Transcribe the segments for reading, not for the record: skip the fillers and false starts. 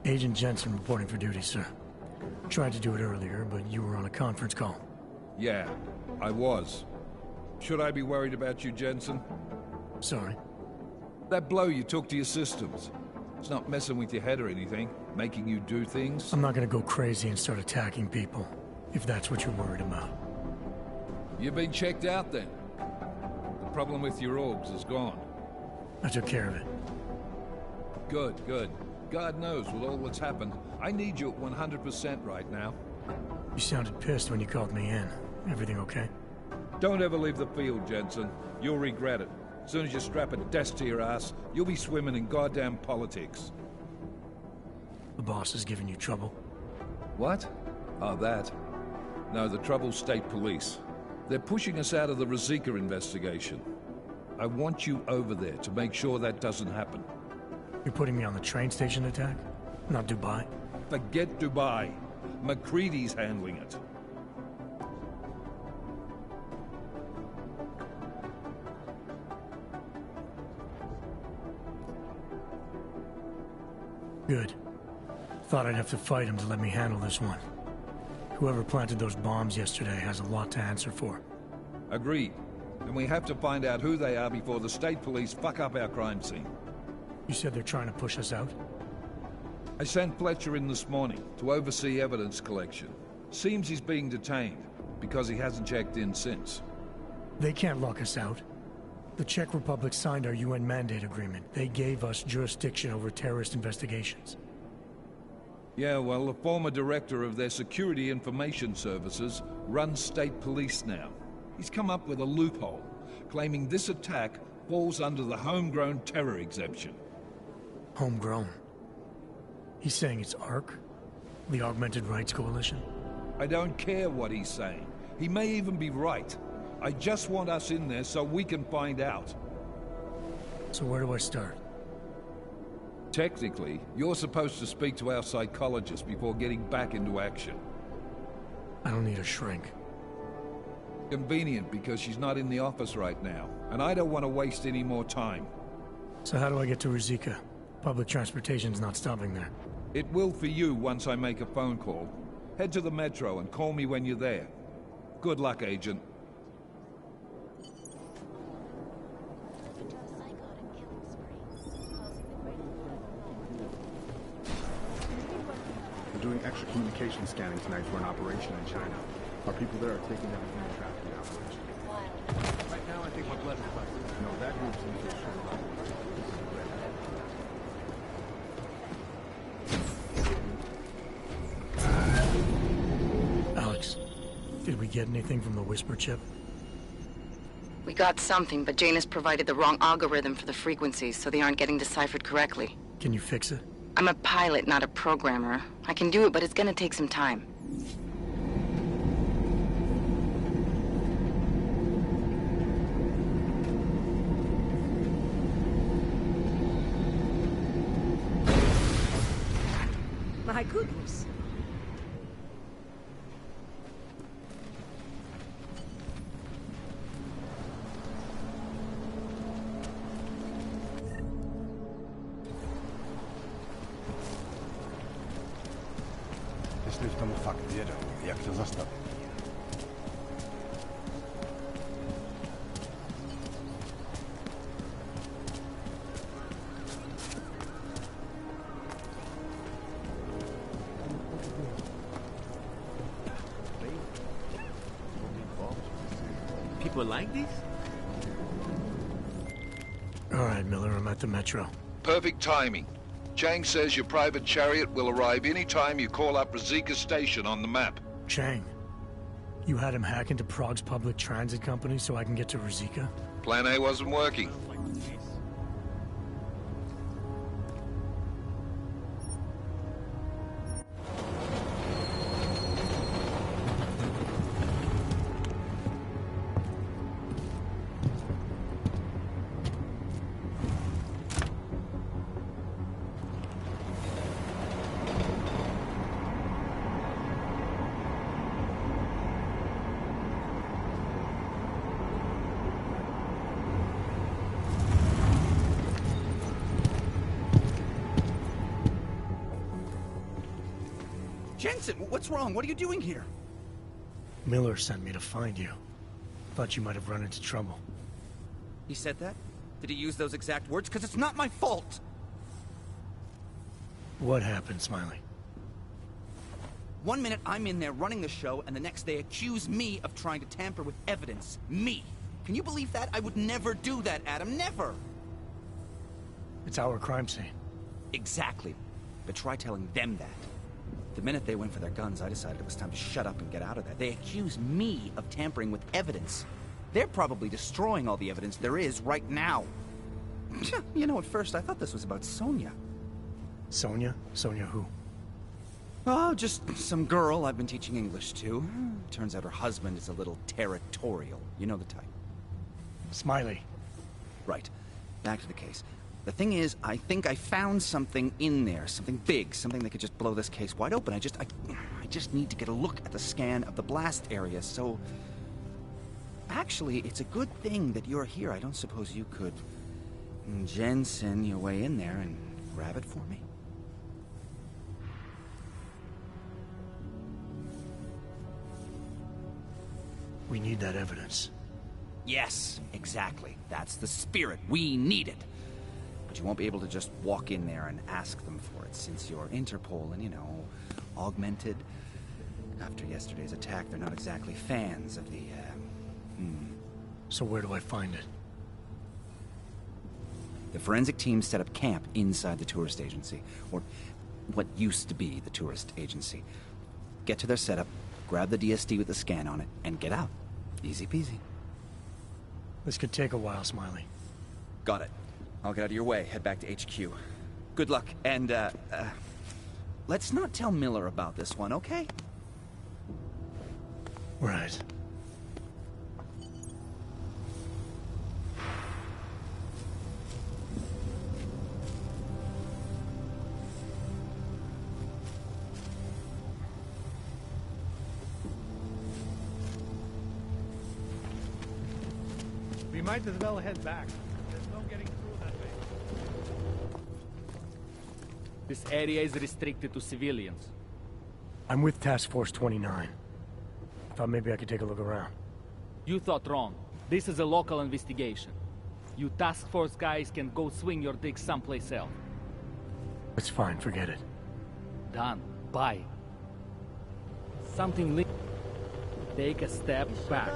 Agent Jensen reporting for duty, sir. Tried to do it earlier, but you were on a conference call. Yeah, I was. Should I be worried about you, Jensen? Sorry. That blow you took to your systems. It's not messing with your head or anything, making you do things? I'm not gonna go crazy and start attacking people, if that's what you're worried about. You've been checked out then. The problem with your orgs is gone. I took care of it. Good, good. God knows with all that's happened, I need you at 100% right now. You sounded pissed when you called me in. Everything okay? Don't ever leave the field, Jensen. You'll regret it. As soon as you strap a desk to your ass, you'll be swimming in goddamn politics. The boss is giving you trouble? What? Oh, that. No, the Trouble's State Police. They're pushing us out of the Ruzicka investigation. I want you over there to make sure that doesn't happen. You're putting me on the train station attack? Not Dubai? Forget Dubai. McCready's handling it. Good. Thought I'd have to fight him to let me handle this one. Whoever planted those bombs yesterday has a lot to answer for. Agreed. And we have to find out who they are before the state police fuck up our crime scene. You said they're trying to push us out? I sent Fletcher in this morning to oversee evidence collection. Seems he's being detained, because he hasn't checked in since. They can't lock us out. The Czech Republic signed our UN mandate agreement. They gave us jurisdiction over terrorist investigations. Yeah, well, the former director of their security information services runs state police now. He's come up with a loophole, claiming this attack falls under the homegrown terror exemption. Homegrown? He's saying it's ARC? The Augmented Rights Coalition? I don't care what he's saying. He may even be right. I just want us in there so we can find out. So where do I start? Technically, you're supposed to speak to our psychologist before getting back into action. I don't need a shrink. Convenient because she's not in the office right now, and I don't want to waste any more time. So how do I get to Ruzicka? Public transportation's not stopping there. It will for you once I make a phone call. Head to the metro and call me when you're there. Good luck, Agent. We're doing extra communication scanning tonight for an operation in China. Our people there are taking down human trafficking operation. Right now, I think my blood is busted. No, that group's into a short. Alex, did we get anything from the Whisper chip? We got something, but Jane has provided the wrong algorithm for the frequencies, so they aren't getting deciphered correctly. Can you fix it? I'm a pilot, not a programmer. I can do it, but it's gonna take some time. My goodness. Jeśli w tomu fakt wierzą, jak to zostawić? People like these? All right, Miller, I'm at the metro. Perfect timing. Chang says your private chariot will arrive any time you call up Ruzicka Station on the map. Chang, you had him hack into Prague's public transit company so I can get to Ruzicka? Plan A wasn't working. Jensen, what's wrong? What are you doing here? Miller sent me to find you. Thought you might have run into trouble. He said that? Did he use those exact words? Because it's not my fault! What happened, Smiley? One minute I'm in there running the show, and the next they accuse me of trying to tamper with evidence. Me! Can you believe that? I would never do that, Adam. Never! It's our crime scene. Exactly. But try telling them that. The minute they went for their guns, I decided it was time to shut up and get out of there. They accuse me of tampering with evidence. They're probably destroying all the evidence there is right now. You know, at first I thought this was about Sonia. Sonia? Sonia who? Oh, just some girl I've been teaching English to. Turns out her husband is a little territorial. You know the type. Smiley. Right. Back to the case. The thing is, I think I found something in there. Something big. Something that could just blow this case wide open. I just need to get a look at the scan of the blast area, so... Actually, it's a good thing that you're here. I don't suppose you could... Jensen your way in there and grab it for me? We need that evidence. Yes, exactly. That's the spirit. We need it. But you won't be able to just walk in there and ask them for it, since you're Interpol and, you know, augmented. After yesterday's attack, they're not exactly fans of the, So where do I find it? The forensic team set up camp inside the tourist agency, or what used to be the tourist agency. Get to their setup, grab the DSD with the scan on it, and get out. Easy peasy. This could take a while, Smiley. Got it. I'll get out of your way, head back to HQ. Good luck, and, let's not tell Miller about this one, okay? Right. We might as well head back. There's no getting through that way. This area is restricted to civilians. I'm with Task Force 29. Thought maybe I could take a look around. You thought wrong. This is a local investigation. You task force guys can go swing your dick someplace else. It's fine, forget it. Done. Bye. Something take a step back.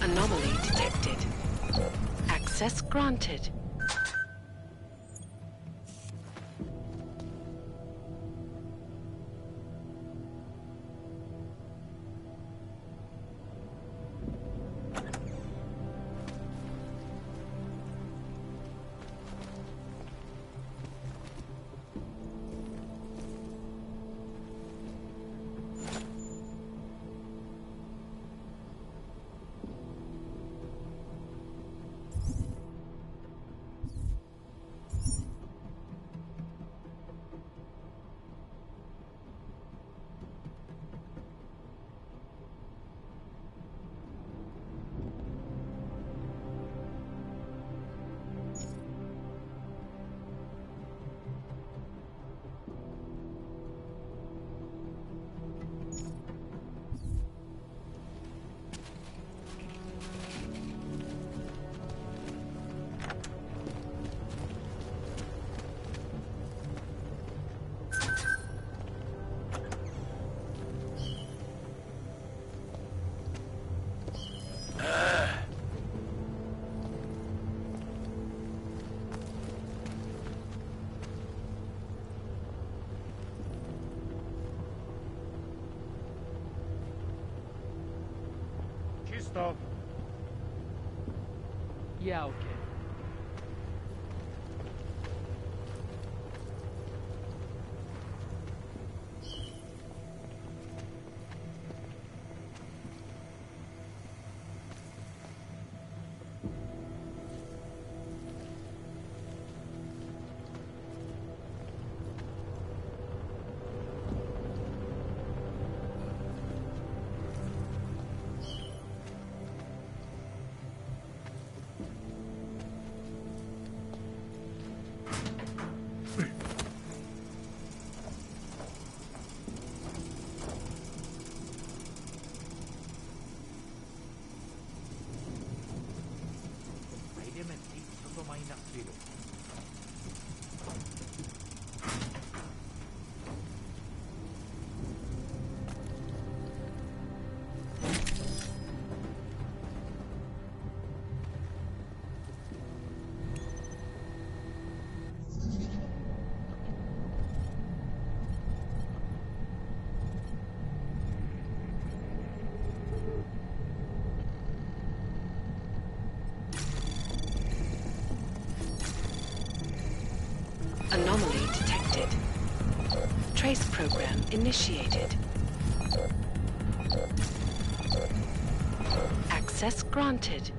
Anomaly detected. Access granted. stuff. Yeah, okay. Anomaly detected. Trace program initiated. Access granted.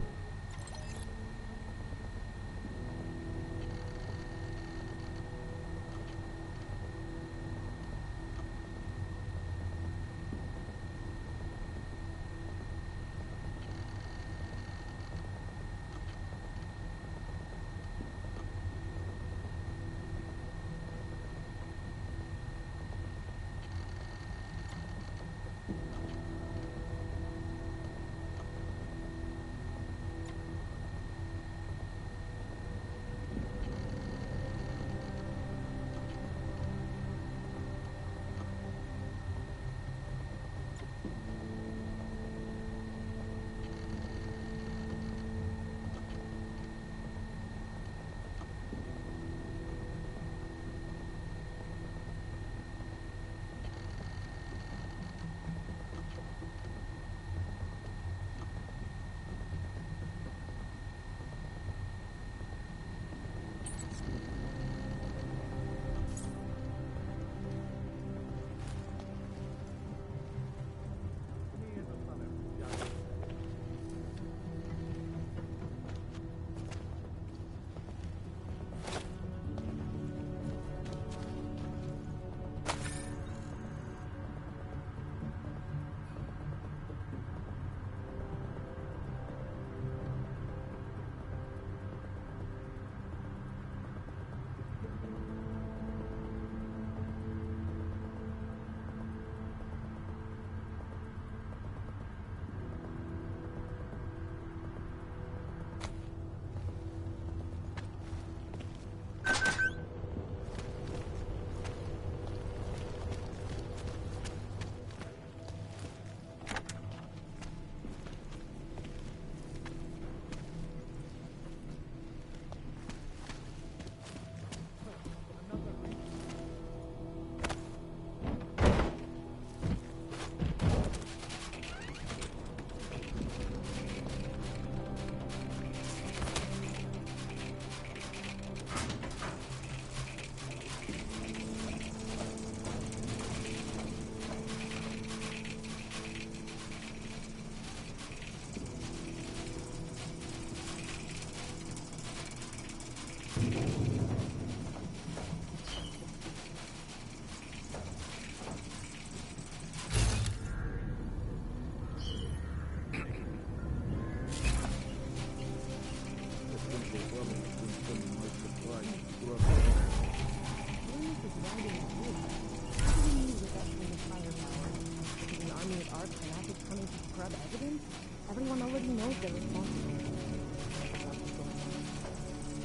Everyone already knows they're responsible.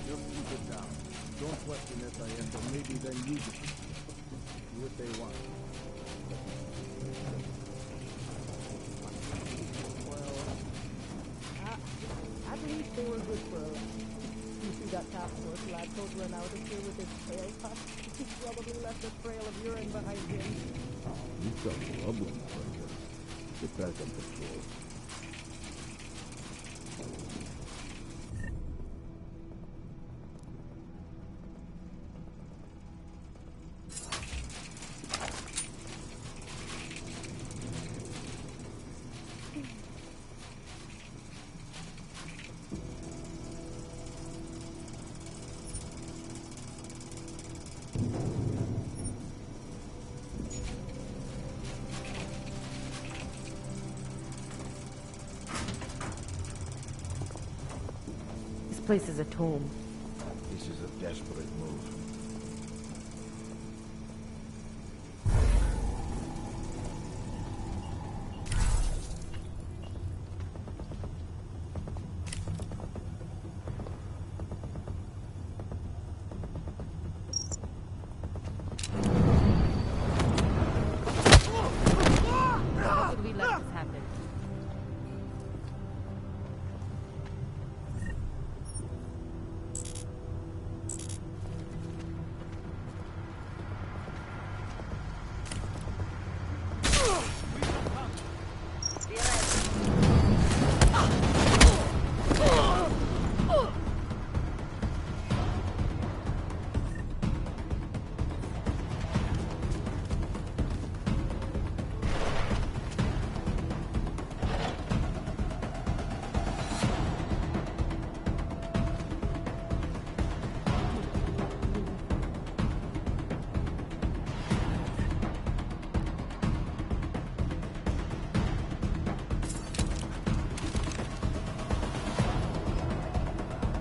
Just keep it down. Don't question SIS, or maybe then use it. Do what they want. Well, at least they were good for a while. You see that task force lad told run out of here with his tail cut? He probably left a trail of urine behind him. You've got problems, Fraser. Get back on patrol. place is a tomb. This is a desperate move. How could we let this happen?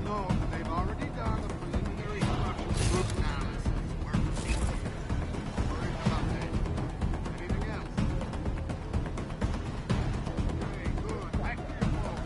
No, they've already done the preliminary structural group analysis. We're proceeding. Worried about that. Anything else? Okay, good. Back to your post.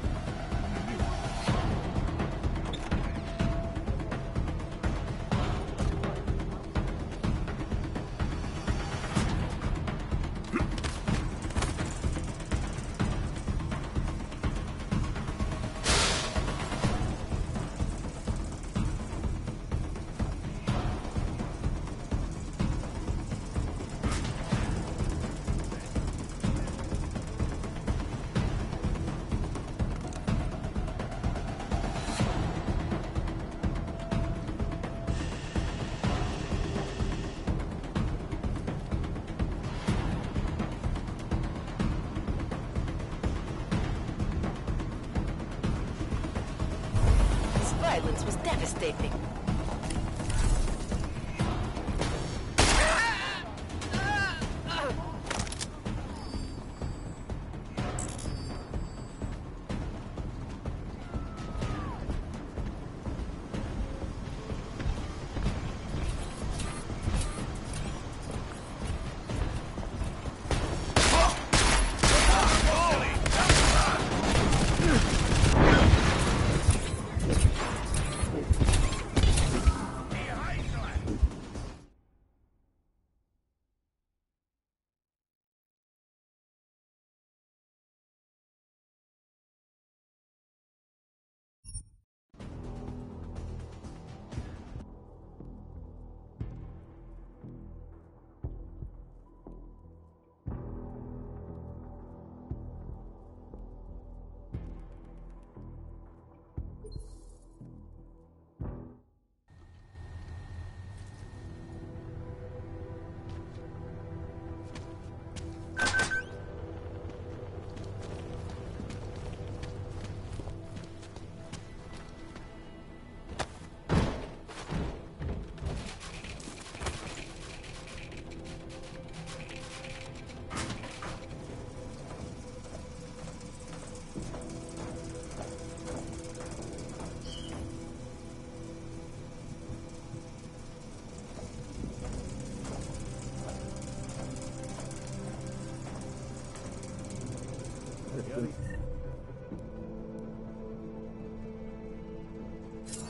This violence was devastating.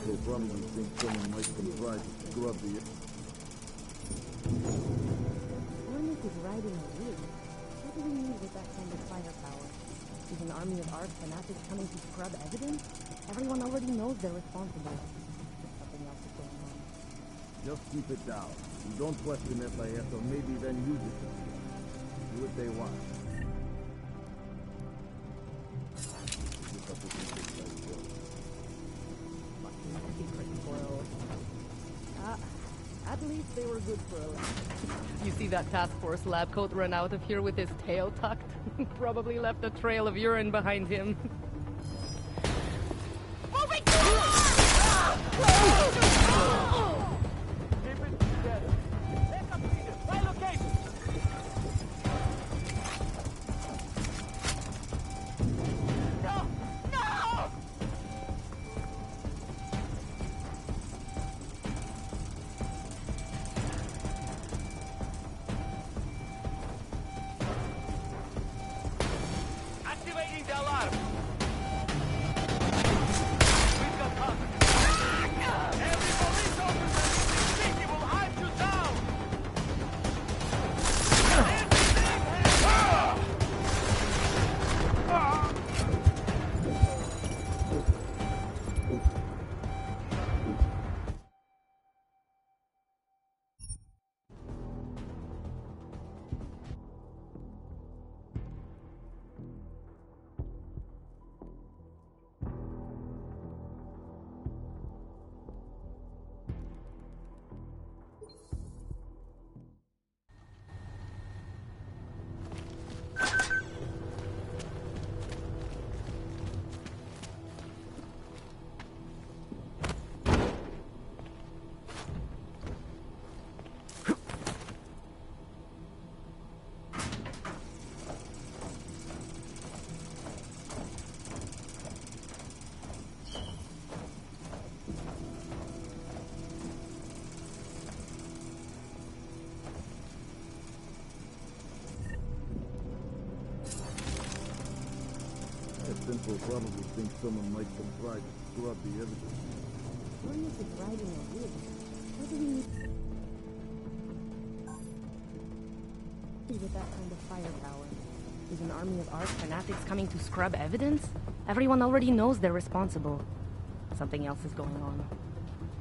They probably think someone might come try to scrub the... Hornet is riding a wheel. What do we need with that kind of firepower? Is an army of art fanatics coming to scrub evidence? Everyone already knows they're responsible. Something else is going on. Just keep it down. You don't question FIS, or maybe then use it. Do what they want. At least they were good for a laugh. You see that task force lab coat run out of here with his tail tucked? Probably left a trail of urine behind him. Moving Keep it together. Take up leaders. By location. No! No! Checking the alarm. We've got contact. Every police officer in the city will hunt you down. Simple probably thinks someone might come try to scrub the evidence. Curious is riding a wig. What do we need with that kind of firepower? Is an army of arch fanatics coming to scrub evidence? Everyone already knows they're responsible. Something else is going on.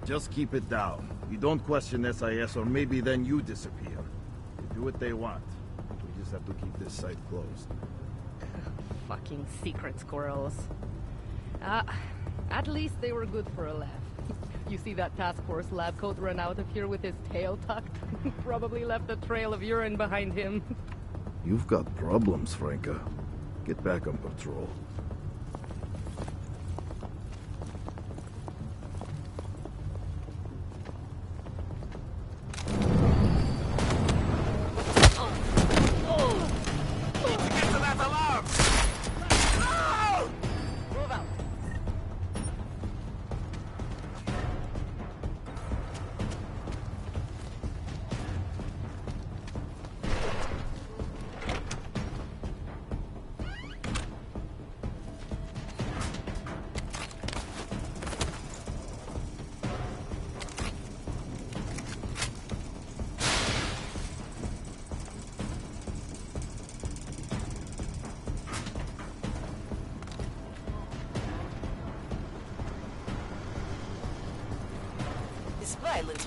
Just keep it down. You don't question SIS or maybe then you disappear. They do what they want. We just have to keep this site closed. Fucking secret squirrels. At least they were good for a laugh. You see that task force lab coat run out of here with his tail tucked? Probably left a trail of urine behind him. You've got problems, Franca. Get back on patrol. Violence.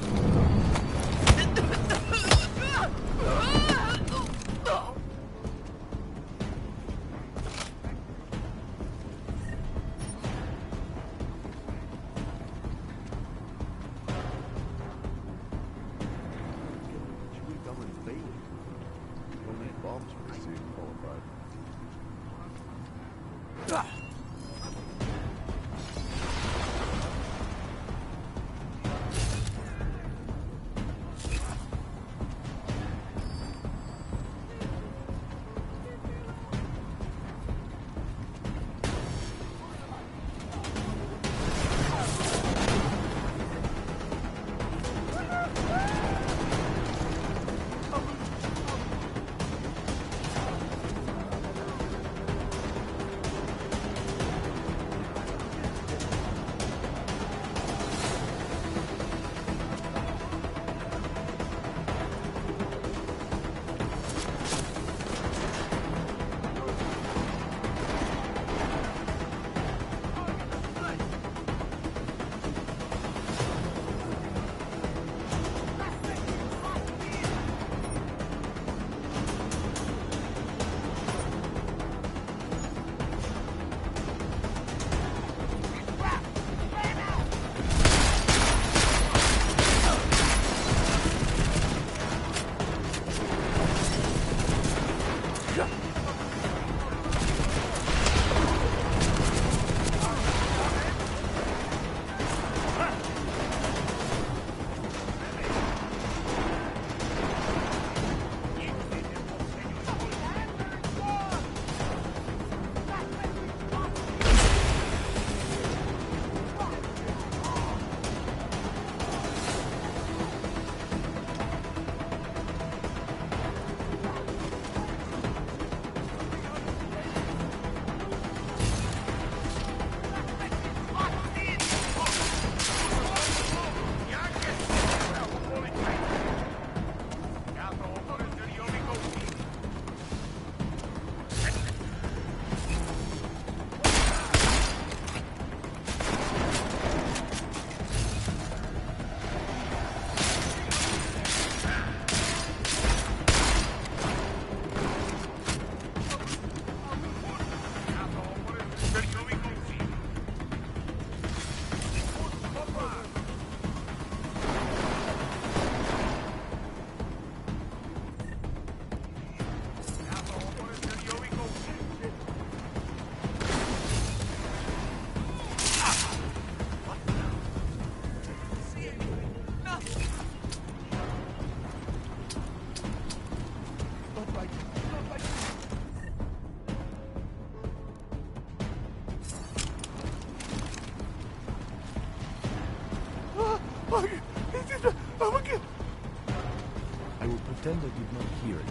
I did not hear it.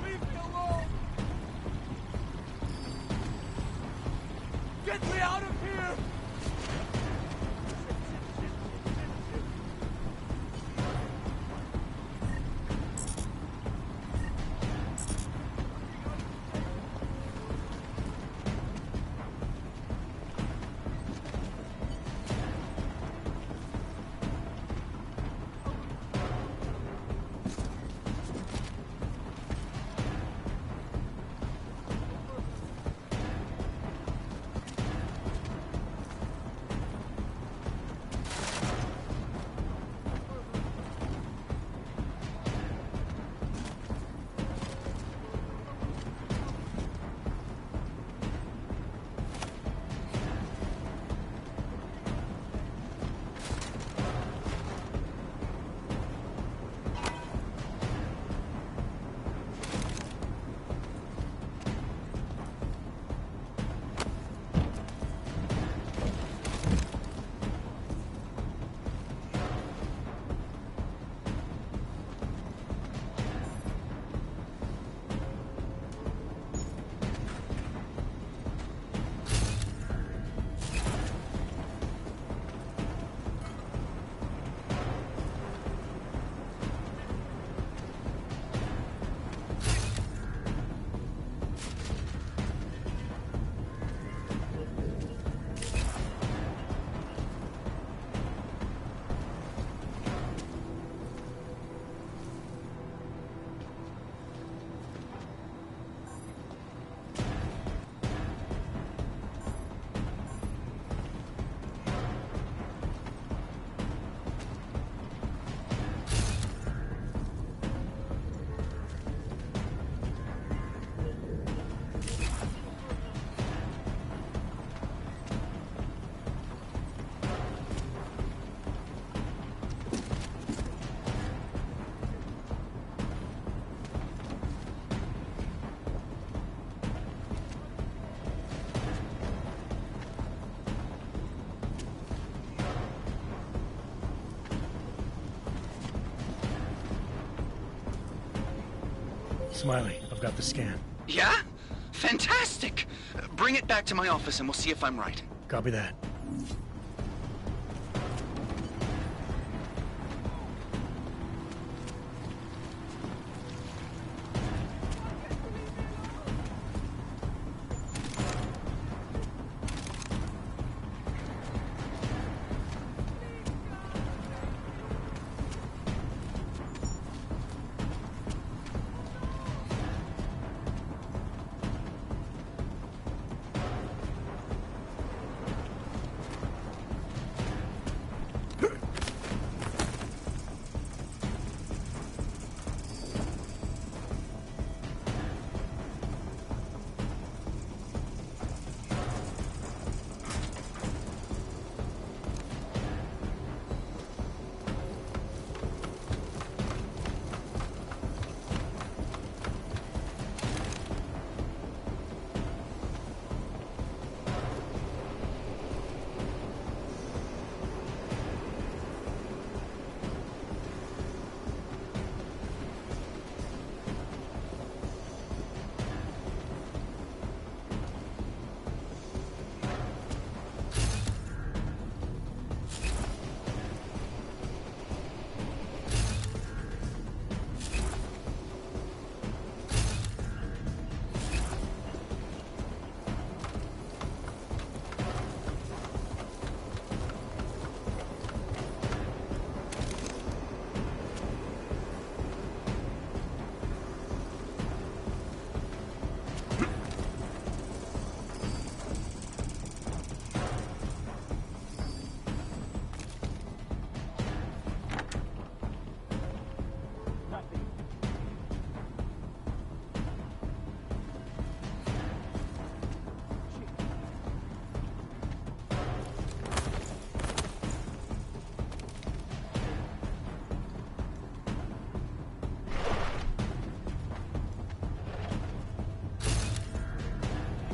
Leave me alone! Get me out of here! Smiley, I've got the scan. Yeah? Fantastic! Bring it back to my office and we'll see if I'm right. Copy that.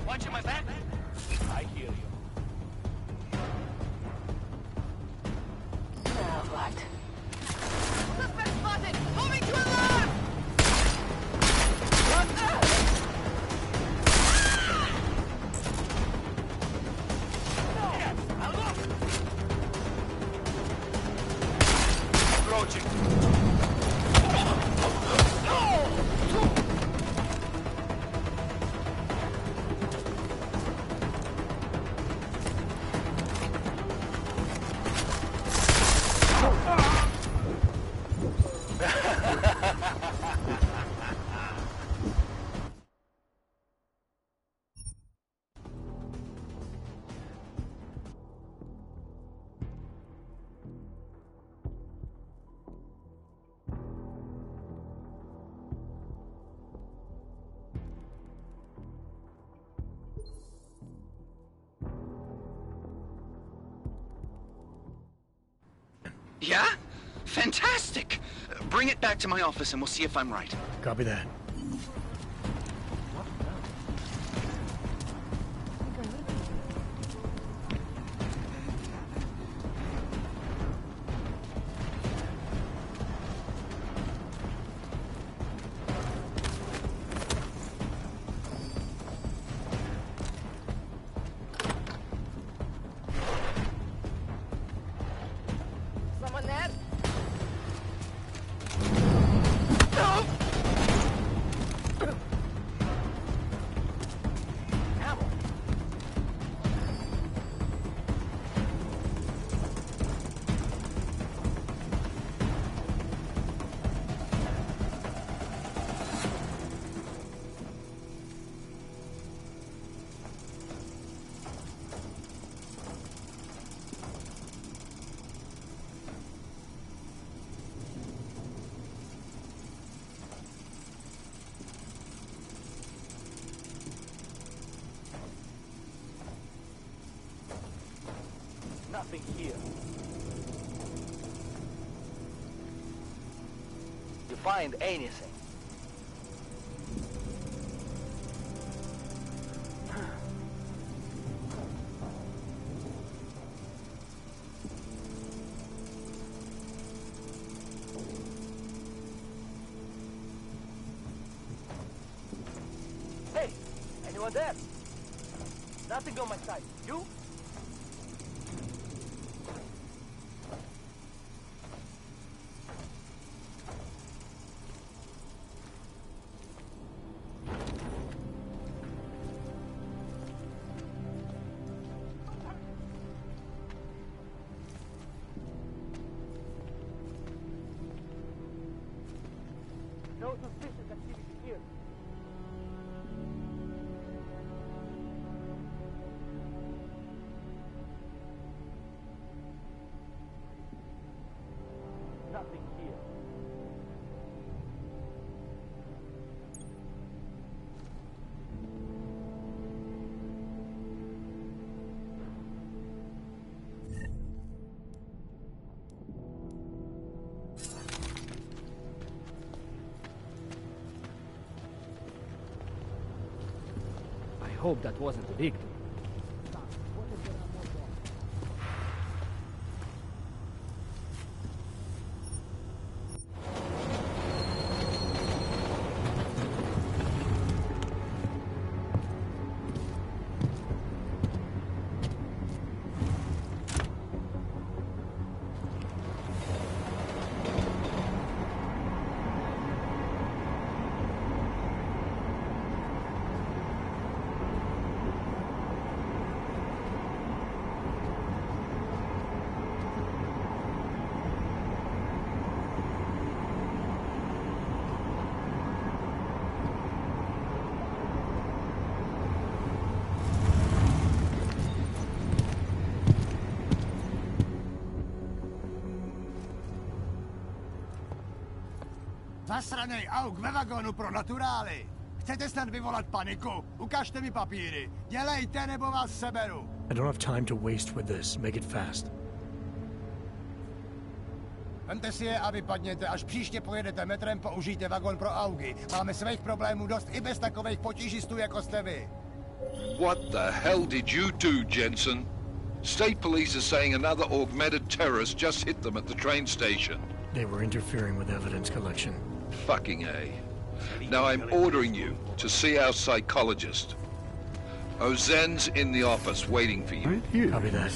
Watching my back? I hear you. Now what? Suspect spotted! Yeah? Fantastic! Bring it back to my office and we'll see if I'm right. Copy that. Someone there? Ammo. Nothing here. You find anything? Hey, anyone there? Nothing on my side. You? No suspicious activity here. Nothing here. I hope that wasn't a victim. Zasranej auk ve vagonu pro naturály! Chcete snad vyvolat paniku? Ukažte mi papíry. Dělejte, nebo vás seberu. I don't have time to waste with this. Make it fast. Vemte si je a vypadněte. Až příště pojedete metrem, použijte vagon pro augy. Máme svých problémů dost i bez takových potížistů, jako jste vy. What the hell did you do, Jensen? State police are saying another augmented terrorist just hit them at the train station. They were interfering with evidence collection. Fucking A. Now I'm ordering you to see our psychologist. Ozen's in the office waiting for you. Right here. Copy that.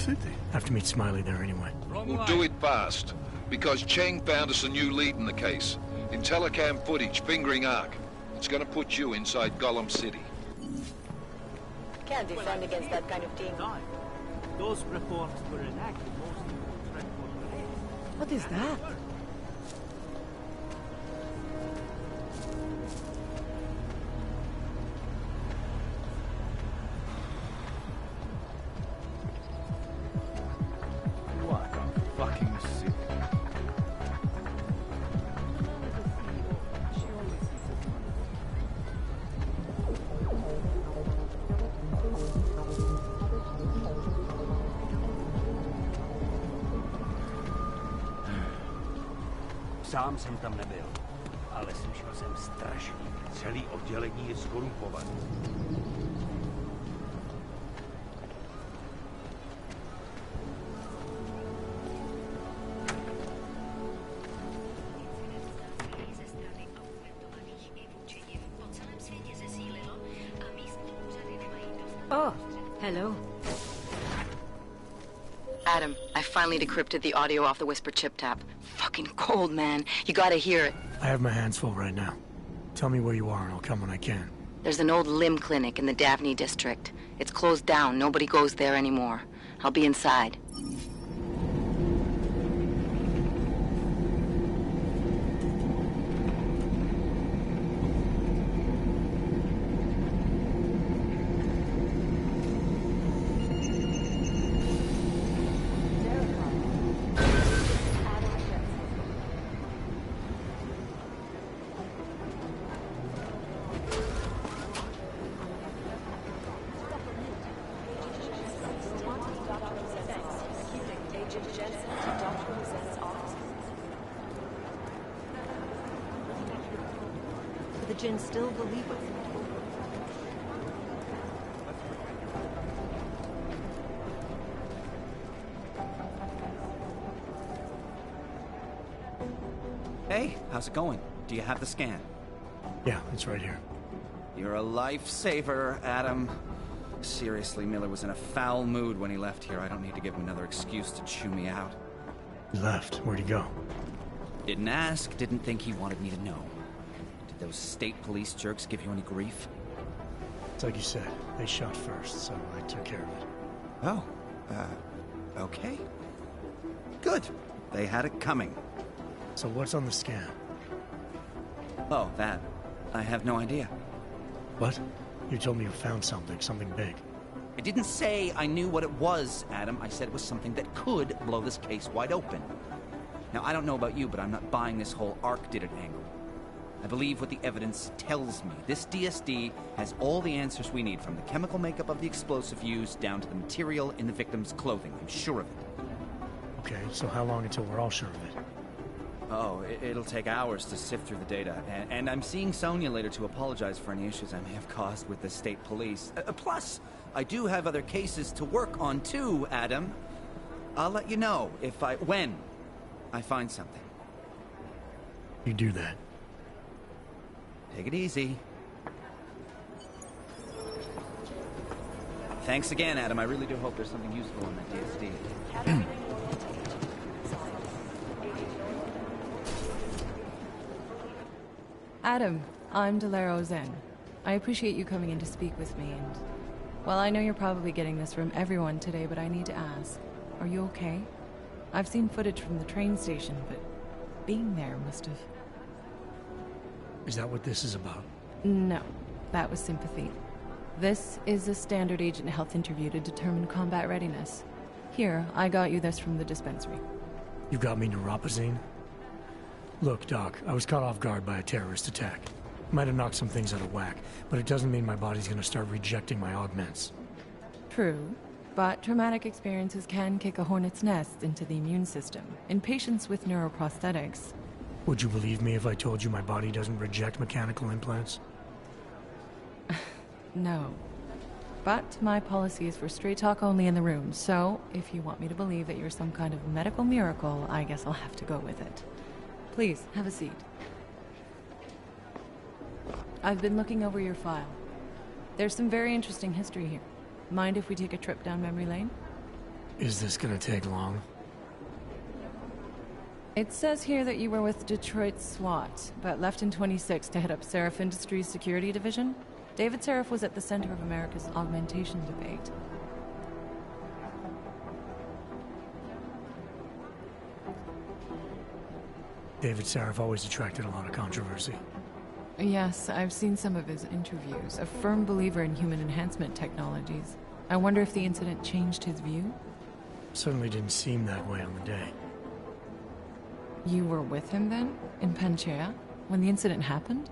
Have to meet Smiley there anyway. We'll do it fast, because Cheng found us a new lead in the case. In telecam footage fingering Ark. It's gonna put you inside Gollum City. Can't defend against that kind of team. Those reforms were enacted mostly. What is that? What a fucking city. Sám jsem tam nebyl, ale slyšel jsem strašný. Celý oddělení je skorumpované. Oh, hello. Adam, I finally decrypted the audio off the Whisper chip tap. Fucking cold, man. You gotta hear it. I have my hands full right now. Tell me where you are and I'll come when I can. There's an old limb clinic in the Daphne district. It's closed down. Nobody goes there anymore. I'll be inside. The Jinn still believe us. Hey, how's it going? Do you have the scan? Yeah, it's right here. You're a lifesaver, Adam. Seriously, Miller was in a foul mood when he left here. I don't need to give him another excuse to chew me out. He left. Where'd he go? Didn't ask, didn't think he wanted me to know. Did those state police jerks give you any grief? It's like you said. They shot first, so I took care of it. Oh, okay. Good. They had it coming. So what's on the scan? Oh, that. I have no idea. What? You told me you found something big. I didn't say I knew what it was, Adam. I said it was something that could blow this case wide open. Now, I don't know about you, but I'm not buying this whole Ark did it angle. I believe what the evidence tells me. This DSD has all the answers we need, from the chemical makeup of the explosive used down to the material in the victim's clothing. I'm sure of it. Okay, so how long until we're all sure of it? Oh, it'll take hours to sift through the data. And I'm seeing Sonia later to apologize for any issues I may have caused with the state police. Plus, I do have other cases to work on too, Adam. I'll let you know when I find something. You do that. Take it easy. Thanks again, Adam. I really do hope there's something useful in that DSD. Adam, I'm Delaro Zen. I appreciate you coming in to speak with me, and... well, I know you're probably getting this from everyone today, but I need to ask. Are you okay? I've seen footage from the train station, but being there must have... Is that what this is about? No, that was sympathy. This is a standard agent health interview to determine combat readiness. Here, I got you this from the dispensary. You got me neuropazine? Look, Doc, I was caught off guard by a terrorist attack. Might have knocked some things out of whack, but it doesn't mean my body's gonna start rejecting my augments. True, but traumatic experiences can kick a hornet's nest into the immune system. In patients with neuroprosthetics... Would you believe me if I told you my body doesn't reject mechanical implants? No. But my policy is for straight talk only in the room, so if you want me to believe that you're some kind of medical miracle, I guess I'll have to go with it. Please, have a seat. I've been looking over your file. There's some very interesting history here. Mind if we take a trip down memory lane? Is this gonna take long? It says here that you were with Detroit SWAT, but left in 26 to head up Seraph Industries' security division. David Seraph was at the center of America's augmentation debate. David Seraph always attracted a lot of controversy. Yes, I've seen some of his interviews. A firm believer in human enhancement technologies. I wonder if the incident changed his view? Certainly didn't seem that way on the day. You were with him then? In Panchea? When the incident happened?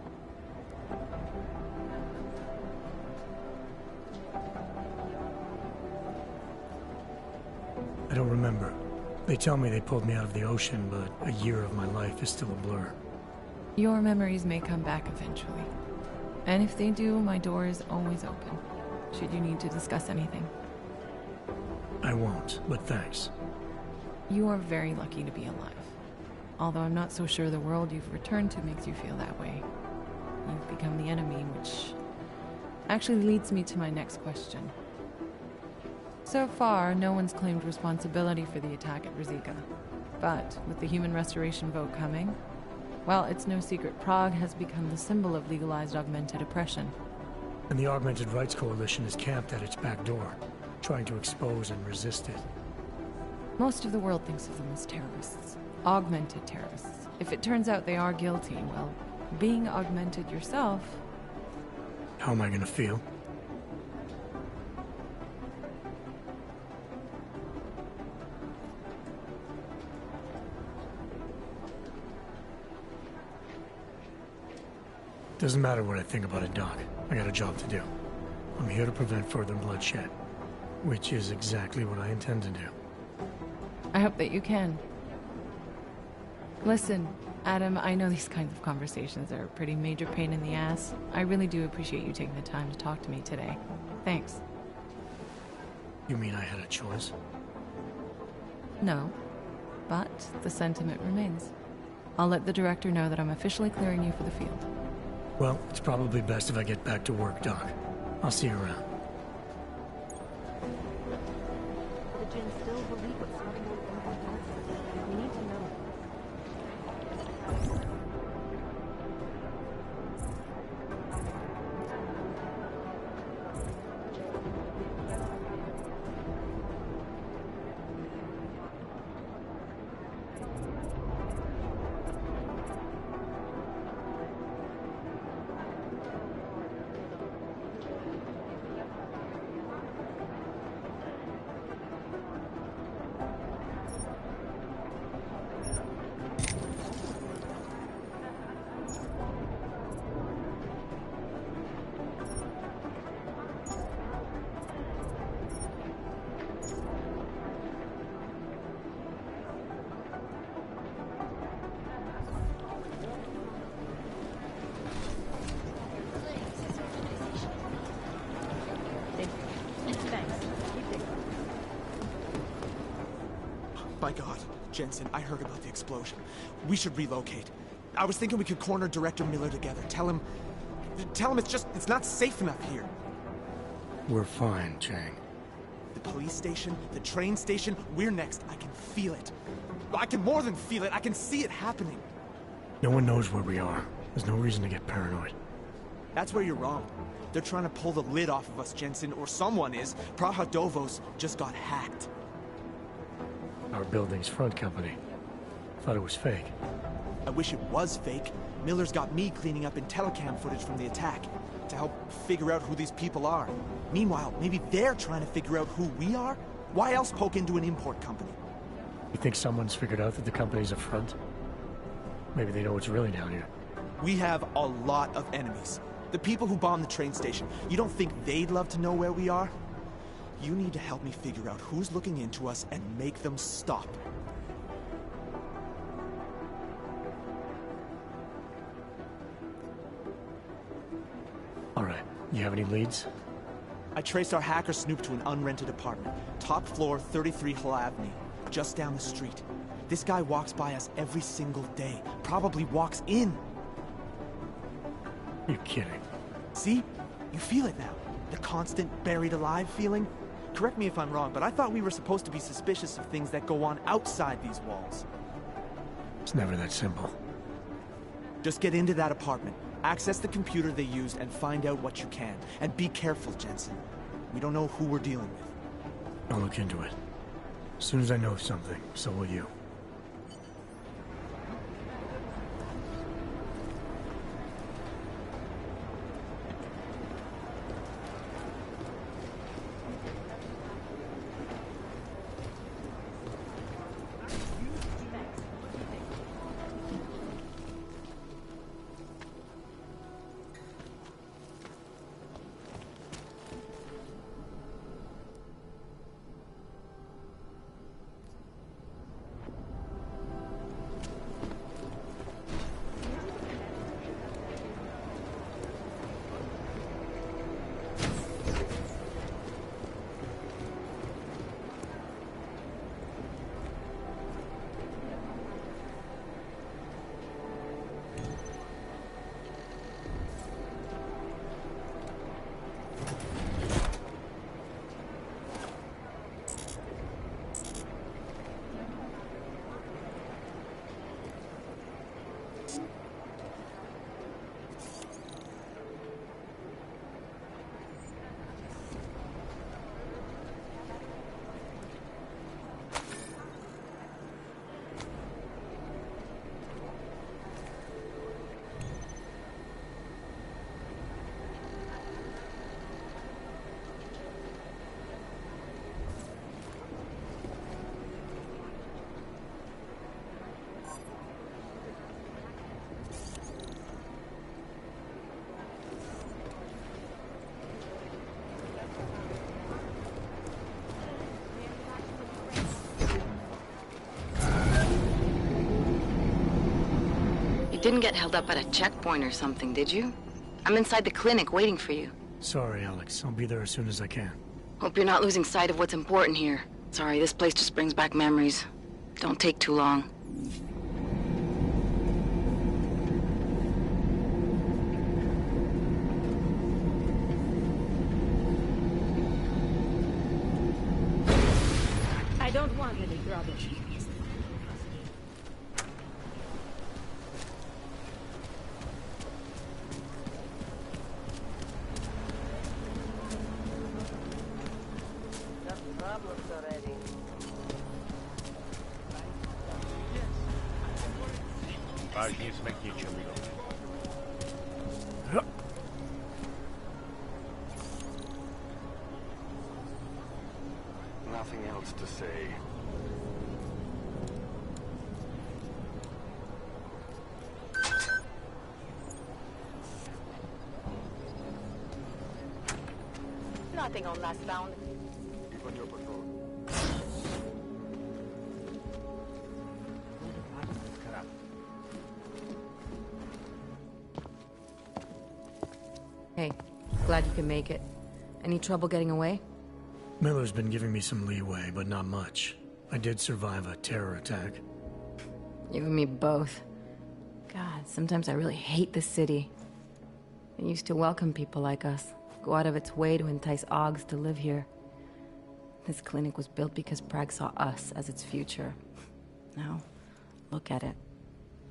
I don't remember. They tell me they pulled me out of the ocean, but a year of my life is still a blur. Your memories may come back eventually. And if they do, my door is always open, should you need to discuss anything. I won't, but thanks. You are very lucky to be alive. Although I'm not so sure the world you've returned to makes you feel that way. You've become the enemy, which actually leads me to my next question. So far, no one's claimed responsibility for the attack at Rizika. But with the human restoration vote coming, well, it's no secret Prague has become the symbol of legalized augmented oppression. And the Augmented Rights Coalition is camped at its back door, trying to expose and resist it. Most of the world thinks of them as terrorists. Augmented terrorists. If it turns out they are guilty, well, being augmented yourself... How am I gonna feel? Doesn't matter what I think about it, Doc. I got a job to do. I'm here to prevent further bloodshed, which is exactly what I intend to do. I hope that you can. Listen, Adam, I know these kinds of conversations are a pretty major pain in the ass. I really do appreciate you taking the time to talk to me today. Thanks. You mean I had a choice? No, but the sentiment remains. I'll let the director know that I'm officially clearing you for the field. Well, it's probably best if I get back to work, Doc. I'll see you around. The Jinn still believe what's happening in the We need to know. My God, Jensen, I heard about the explosion. We should relocate. I was thinking we could corner Director Miller together. Tell him it's not safe enough here. We're fine, Chang. The police station, the train station, we're next. I can feel it. I can more than feel it. I can see it happening. No one knows where we are. There's no reason to get paranoid. That's where you're wrong. They're trying to pull the lid off of us, Jensen, or someone is. Praha Dovos just got hacked. Our building's front company. Thought it was fake. I wish it was fake. Miller's got me cleaning up IntelliCam footage from the attack to help figure out who these people are. Meanwhile, maybe they're trying to figure out who we are? Why else poke into an import company? You think someone's figured out that the company's a front? Maybe they know what's really down here. We have a lot of enemies. The people who bombed the train station. You don't think they'd love to know where we are? You need to help me figure out who's looking into us and make them stop. All right. You have any leads? I traced our hacker snoop to an unrented apartment. Top floor, 33 Hull Avenue. Just down the street. This guy walks by us every single day. Probably walks in. You're kidding. See? You feel it now. The constant buried alive feeling. Correct me if I'm wrong, but I thought we were supposed to be suspicious of things that go on outside these walls. It's never that simple. Just get into that apartment, access the computer they used, and find out what you can. And be careful, Jensen. We don't know who we're dealing with. I'll look into it. As soon as I know something, so will you. Didn't get held up at a checkpoint or something, did you? I'm inside the clinic waiting for you. Sorry, Alex. I'll be there as soon as I can. Hope you're not losing sight of what's important here. Sorry, this place just brings back memories. Don't take too long. I don't want any rubbish. Vážně jsme k ničemu dobří. Nothing else to say. Nothing on last found. Keep on your patrol. Hey, glad you can make it. Any trouble getting away? Miller's been giving me some leeway, but not much. I did survive a terror attack. You and me both. God, sometimes I really hate this city. It used to welcome people like us, go out of its way to entice Augs to live here. This clinic was built because Prague saw us as its future. Now, look at it.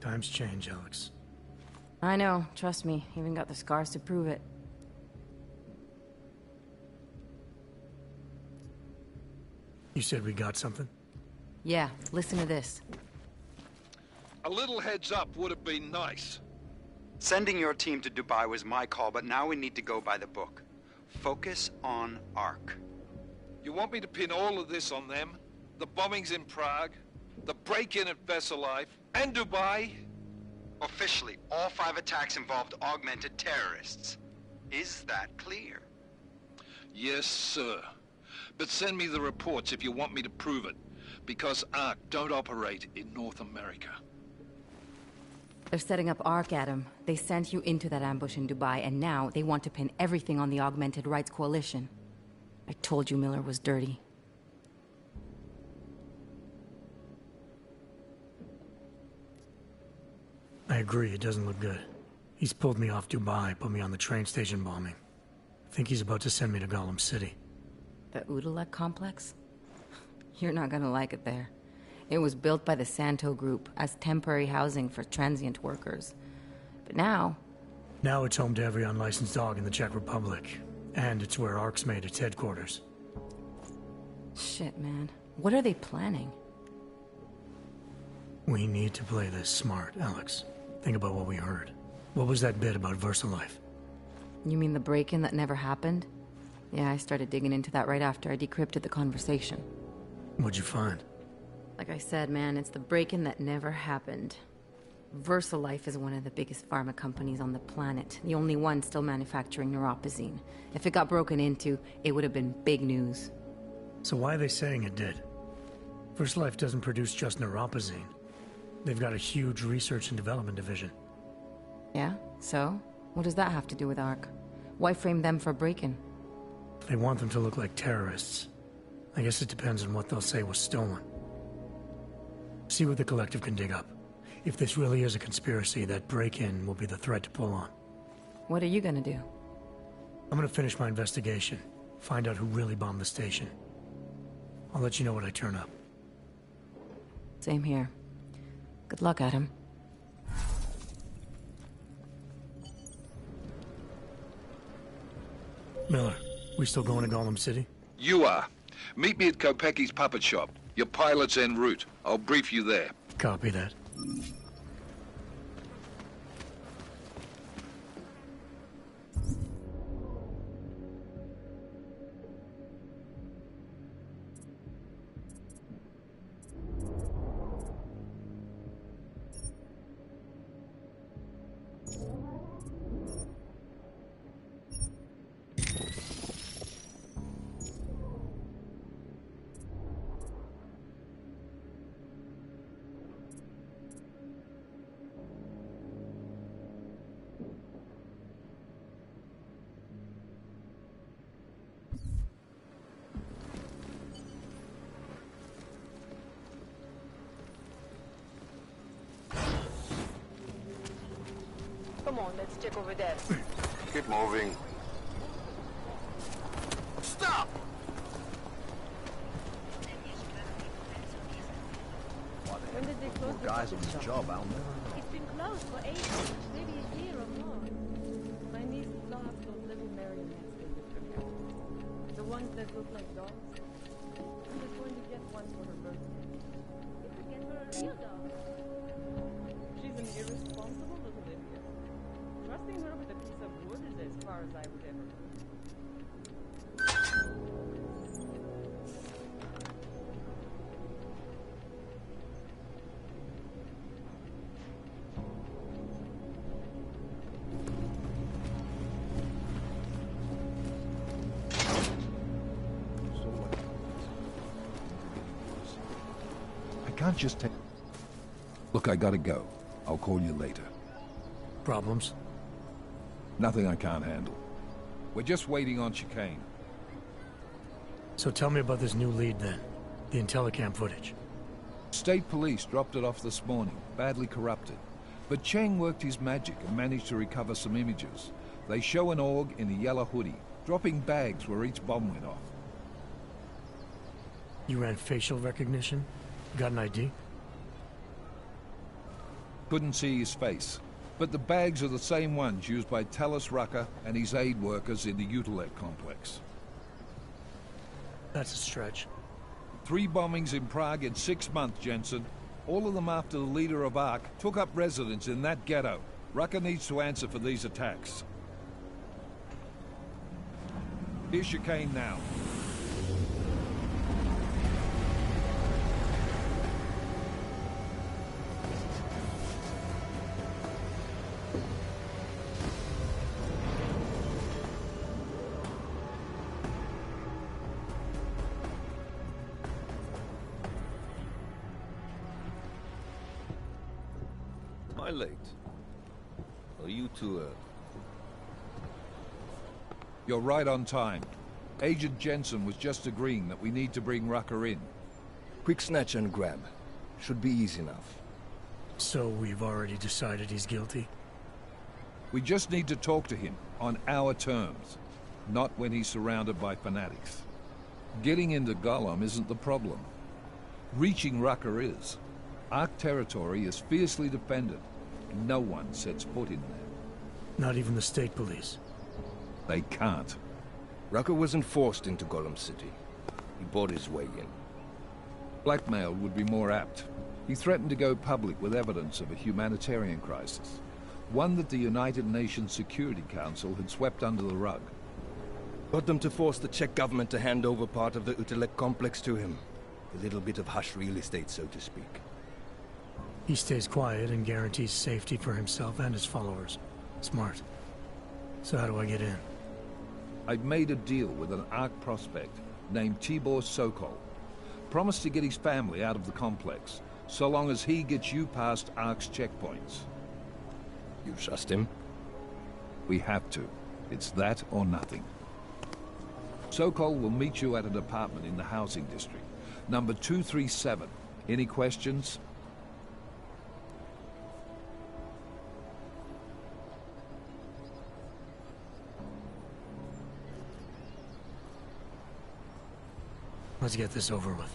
Times change, Alex. I know, trust me. Even got the scars to prove it. You said we got something? Yeah, listen to this. A little heads up would have been nice. Sending your team to Dubai was my call, but now we need to go by the book. Focus on Ark. You want me to pin all of this on them? The bombings in Prague, the break-in at Versalife, and Dubai? Officially, all 5 attacks involved augmented terrorists. Is that clear? Yes, sir. But send me the reports if you want me to prove it, because Ark don't operate in North America. They're setting up Ark, Adam. They sent you into that ambush in Dubai, and now they want to pin everything on the Augmented Rights Coalition. I told you Miller was dirty. I agree, it doesn't look good. He's pulled me off Dubai, put me on the train station bombing. I think he's about to send me to Gollum City. The Udalek complex? You're not gonna like it there. It was built by the Santo Group as temporary housing for transient workers. But now... Now it's home to every unlicensed dog in the Czech Republic. And it's where Ark's made its headquarters. Shit, man. What are they planning? We need to play this smart, Alex. Think about what we heard. What was that bit about Versalife? You mean the break-in that never happened? Yeah, I started digging into that right after I decrypted the conversation. What'd you find? Like I said, man, it's the break-in that never happened. Versalife is one of the biggest pharma companies on the planet. The only one still manufacturing neuropozyne. If it got broken into, it would have been big news. So why are they saying it did? Versalife doesn't produce just neuropozyne. They've got a huge research and development division. Yeah? So? What does that have to do with Ark? Why frame them for break-in? They want them to look like terrorists. I guess it depends on what they'll say was stolen. See what the Collective can dig up. If this really is a conspiracy, that break-in will be the thread to pull on. What are you gonna do? I'm gonna finish my investigation. Find out who really bombed the station. I'll let you know when I turn up. Same here. Good luck, Adam. Miller, we still going to Gollum City? You are. Meet me at Kopecki's puppet shop. Your pilot's en route. I'll brief you there. Copy that. Come on, let's check over there. Keep moving. Stop! When did they close the Guys on the job, I'll never know. It's been closed for ages. Maybe a year or more. My niece loves those little marionettes they used to have. The ones that look like dolls. I'm just going to get one for her birthday. You could get her a real doll. She's an irresponsible little idiot. Trusting her with a piece of wood is as far as I would ever go. Can't just take... Look, I gotta go. I'll call you later. Problems? Nothing I can't handle. We're just waiting on chicane. So tell me about this new lead then. The Intellicam footage. State police dropped it off this morning, badly corrupted. But Cheng worked his magic and managed to recover some images. They show an org in a yellow hoodie, dropping bags where each bomb went off. You ran facial recognition? Got an ID? Couldn't see his face, but the bags are the same ones used by Talus Rucker and his aid workers in the Utilec complex. That's a stretch. 3 bombings in Prague in 6 months, Jensen. All of them after the leader of ARC took up residence in that ghetto. Rucker needs to answer for these attacks. Here's chicane now. Am I late? Are you too early? You're right on time. Agent Jensen was just agreeing that we need to bring Rucker in. Quick snatch and grab. Should be easy enough. So we've already decided he's guilty? We just need to talk to him on our terms, not when he's surrounded by fanatics. Getting into Gollum isn't the problem. Reaching Rucker is. Ark territory is fiercely defended. No one sets foot in there. Not even the state police? They can't. Rucker wasn't forced into Gollum City. He bought his way in. Blackmail would be more apt. He threatened to go public with evidence of a humanitarian crisis. One that the United Nations Security Council had swept under the rug. Got them to force the Czech government to hand over part of the Utilec complex to him. A little bit of hush real estate, so to speak. He stays quiet and guarantees safety for himself and his followers. Smart. So how do I get in? I've made a deal with an ARC prospect named Tibor Sokol. Promised to get his family out of the complex, so long as he gets you past ARC's checkpoints. You trust him? We have to. It's that or nothing. Sokol will meet you at an apartment in the housing district. Number 237. Any questions? Let's get this over with.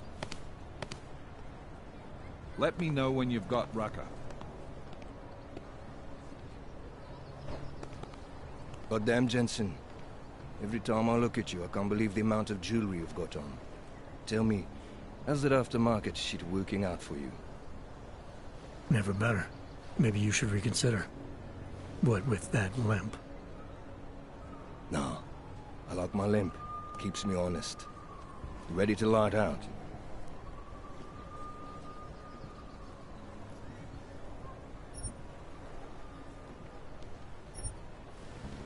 Let me know when you've got Rucker. Goddamn, Jensen. Every time I look at you, I can't believe the amount of jewelry you've got on. Tell me, how's that aftermarket shit working out for you? Never better. Maybe you should reconsider. What with that limp? No. I like my limp. Keeps me honest. Ready to light out.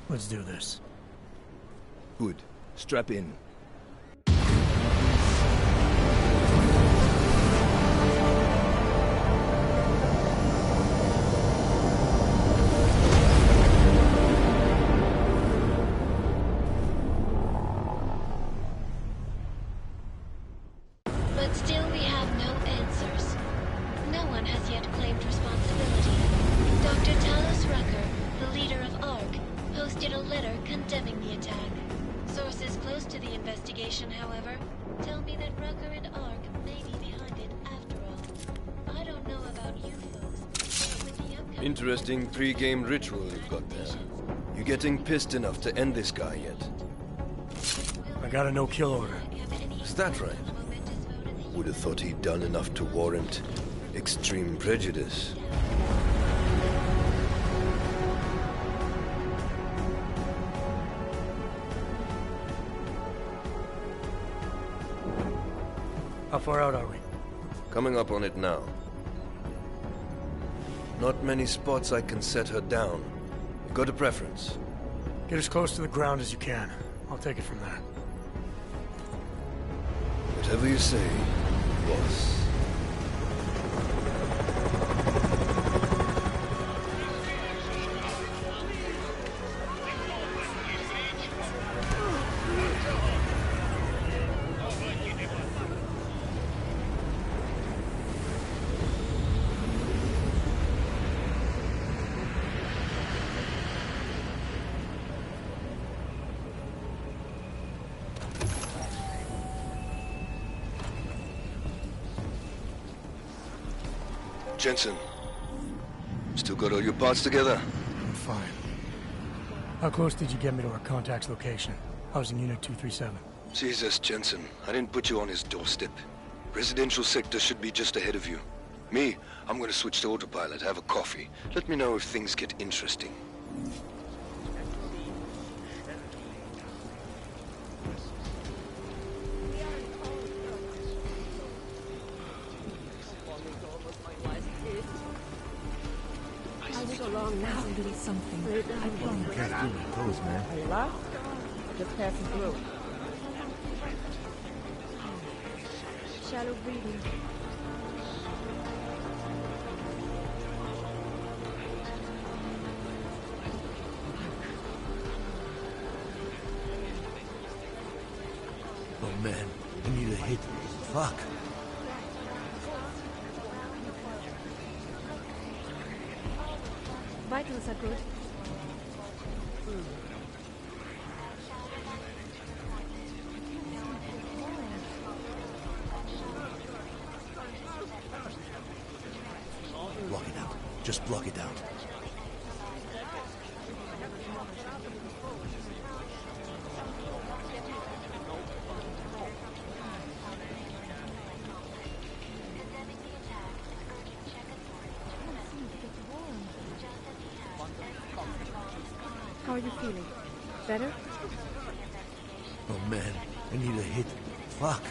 Let's do this. Good. Strap in. But still we have no answers. No one has yet claimed responsibility. Dr. Talus Rucker, the leader investigation, however, tell me that Rucker and Ark may be behind it after all. I don't know about you folks, but with the upcoming... Interesting pre-game ritual you've got there. You getting pissed enough to end this guy yet? I got a no-kill order. Is that right? Would have thought he'd done enough to warrant extreme prejudice. How far out are we? Coming up on it now. Not many spots I can set her down. You got a preference? Get as close to the ground as you can. I'll take it from there. Whatever you say, boss. Jensen, still got all your parts together? I'm fine. How close did you get me to our contact's location? Housing Unit 237. Jesus, Jensen, I didn't put you on his doorstep. Residential sector should be just ahead of you. Me, I'm gonna switch to autopilot, have a coffee. Let me know if things get interesting. Something. I promise. You can't do my toes, man. Are you lost? Just passing through. Shallow breathing. Oh man, I need a hit. Fuck. Vitals are good. Block it out. Just block it out. How are you feeling? Better? Oh man, I need a hit. Fuck.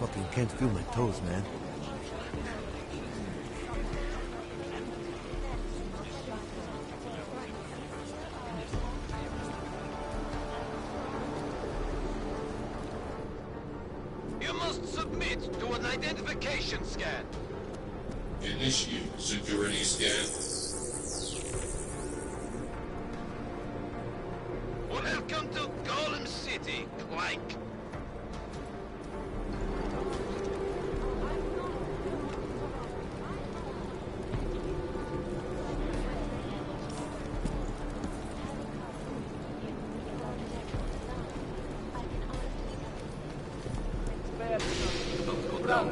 Fucking can't feel my toes, man. You must submit to an identification scan. Initiate security scan. Welcome to Golem City, Clank.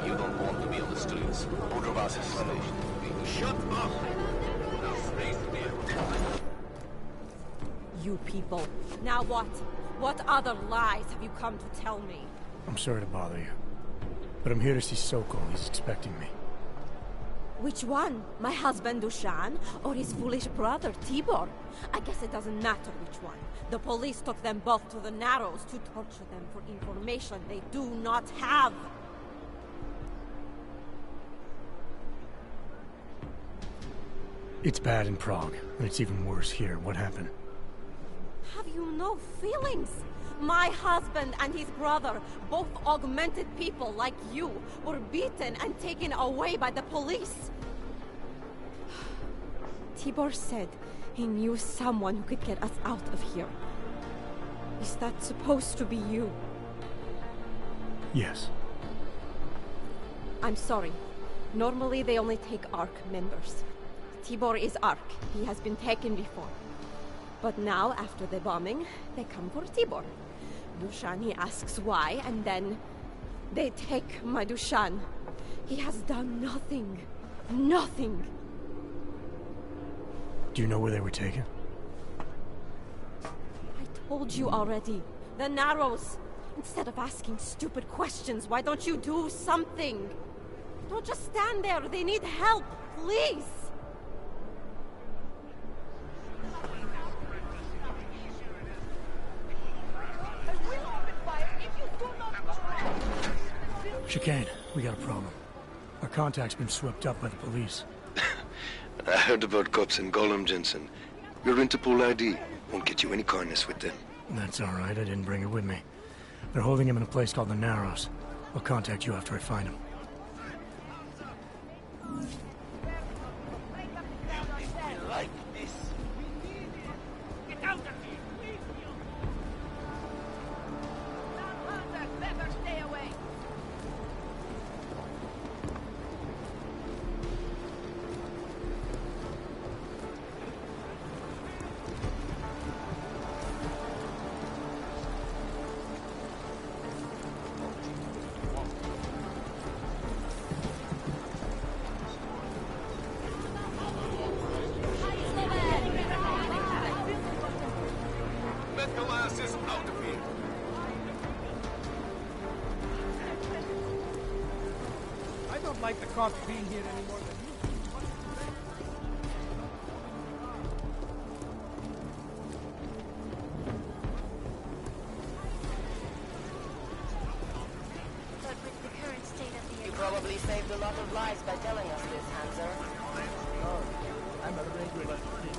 You don't want to be on the streets. Budrovas is stationed. Shut up! Now stay still. You people. Now what? What other lies have you come to tell me? I'm sorry to bother you, but I'm here to see Sokol. He's expecting me. Which one? My husband Dushan, or his foolish brother Tibor? I guess it doesn't matter which one. The police took them both to the Narrows to torture them for information they do not have. It's bad in Prague, and it's even worse here. What happened? Have you no feelings? My husband and his brother, both augmented people like you, were beaten and taken away by the police. Tibor said he knew someone who could get us out of here. Is that supposed to be you? Yes. I'm sorry. Normally they only take ARC members. Tibor is ARC. He has been taken before. But now, after the bombing, they come for Tibor. Dushan, he asks why, and then they take my Dushan. He has done nothing. Nothing. Do you know where they were taken? I told you already. The Narrows. Instead of asking stupid questions, why don't you do something? Don't just stand there. They need help. Please. Chicane, we got a problem. Our contact's been swept up by the police. I heard about cops in Gollum, Jensen. Your Interpol ID won't get you any kindness with them. That's all right. I didn't bring it with me. They're holding him in a place called the Narrows. I'll contact you after I find him. Like this. Get out of here! Better stay away. Let the lasses out of here. I don't like the cops being here anymore than you. But with the current state of the You probably saved a lot of lives by telling us this, Hanser. Oh, I'm a regular freak.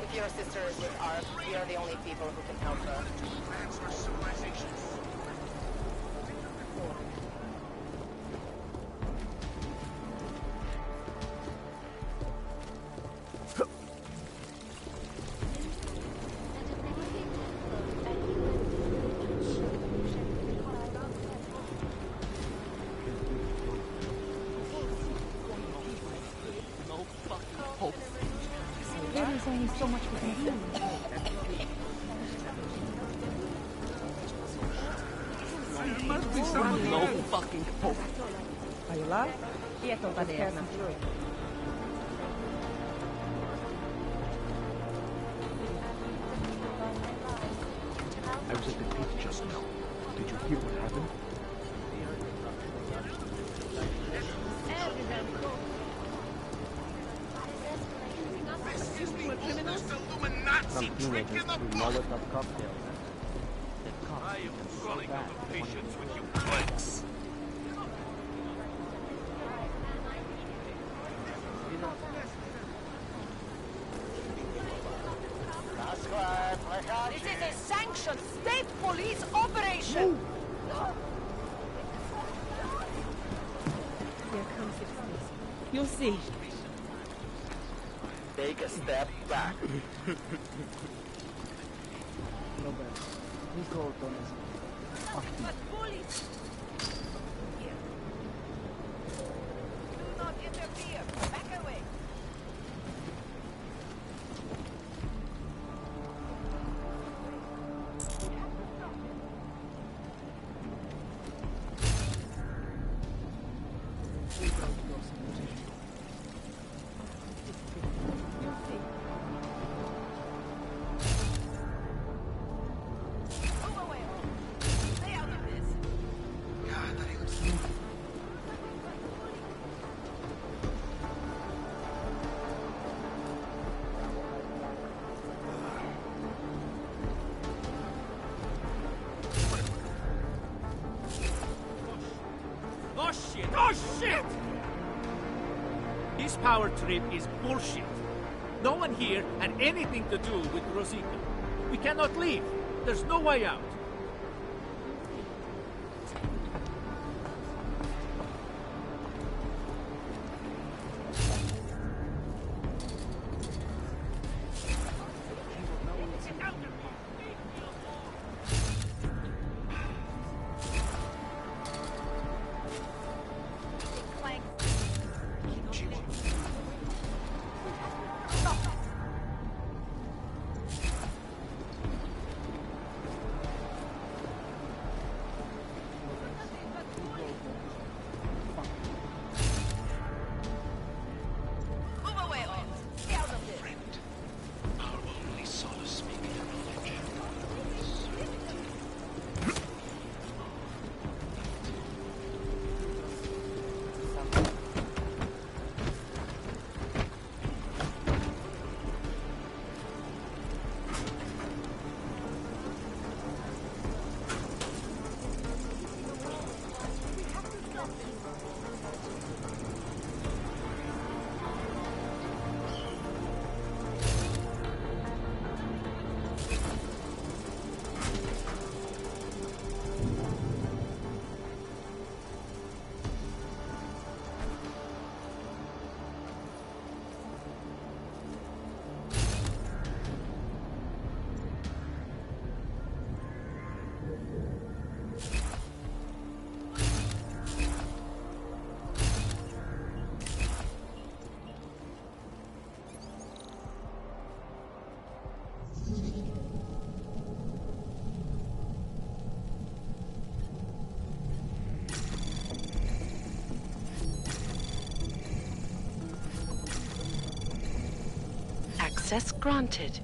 If your sister is with ARC, we are the only people who can help her. They're saying so much for confusion. There must be somebody No else. fucking hope. Ayula, quieto, Tadeana. I was at the pit just now. Did you hear what happened? Some teenagers threw Molotov cocktails. I am running out of patience with you clicks. This is a sanctioned state police operation! Here comes the police. You'll see. Take a step back. Robert, Nico But bullies! Here. Do not interfere. Back away. Oh shit! Oh shit! This power trip is bullshit. No one here had anything to do with Rosita. We cannot leave. There's no way out. Access granted.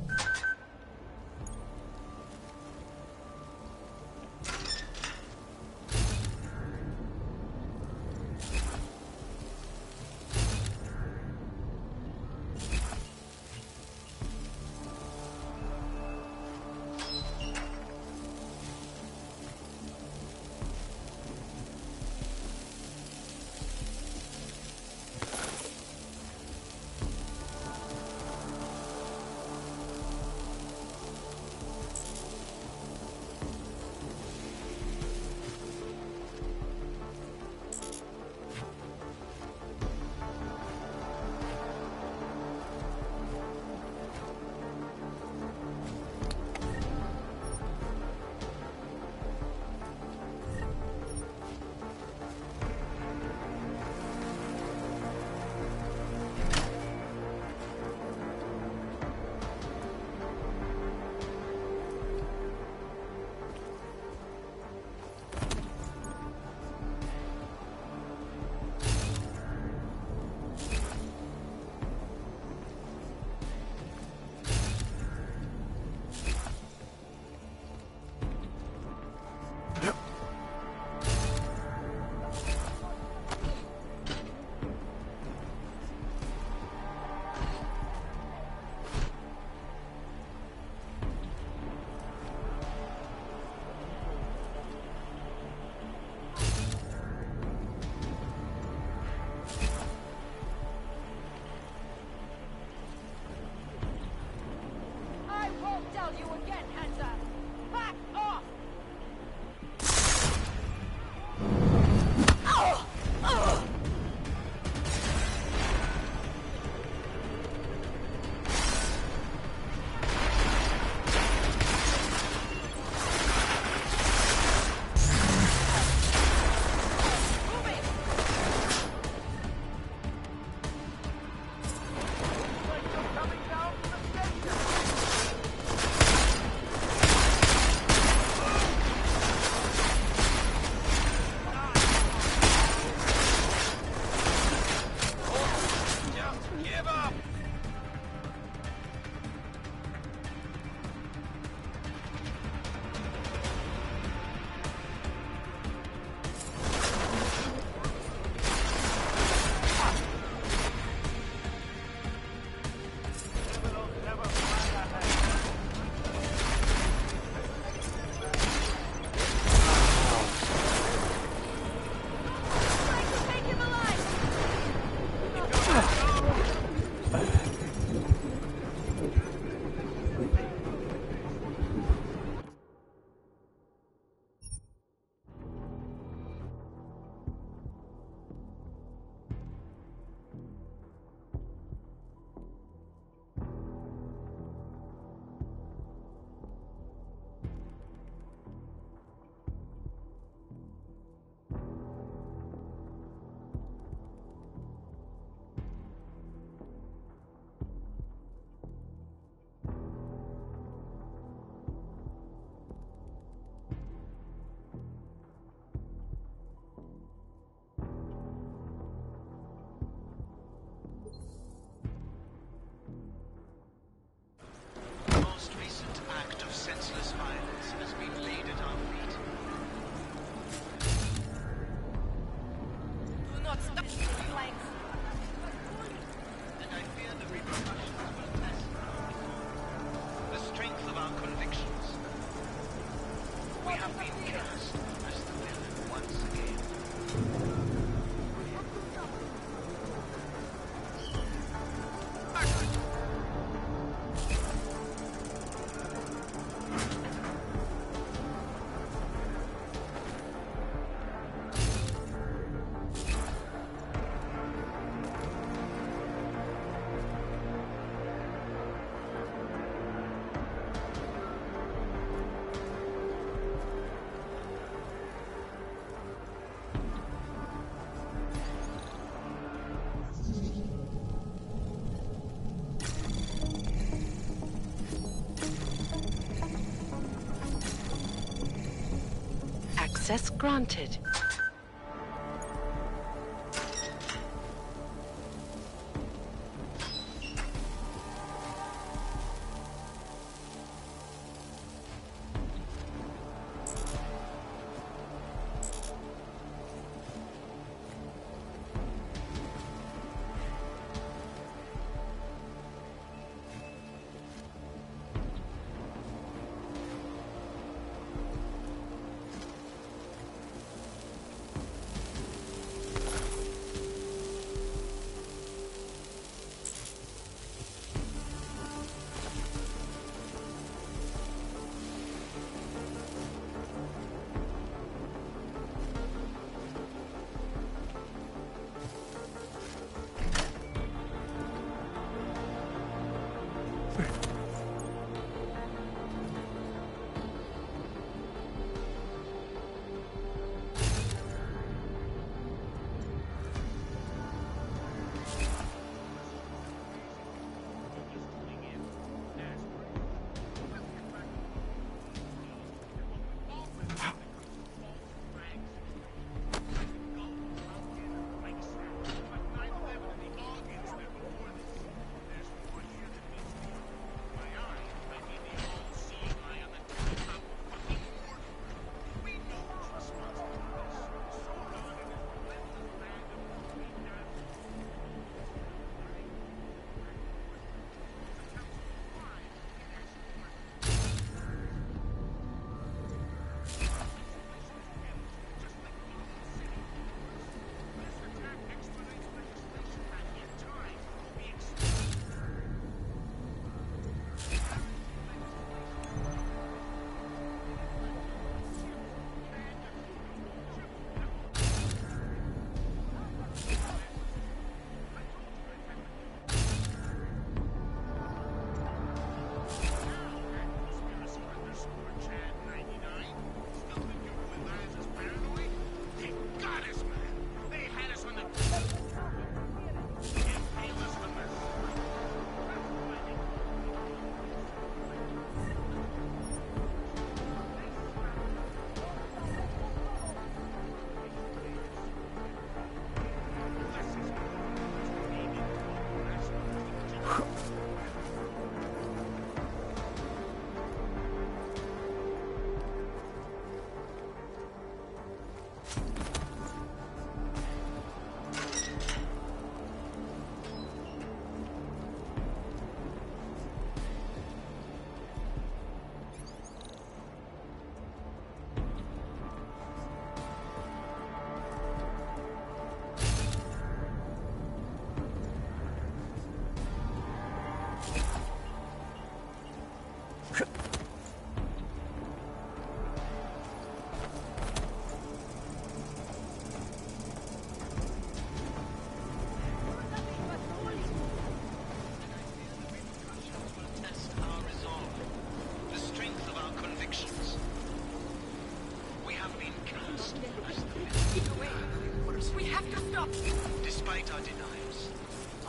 Access granted.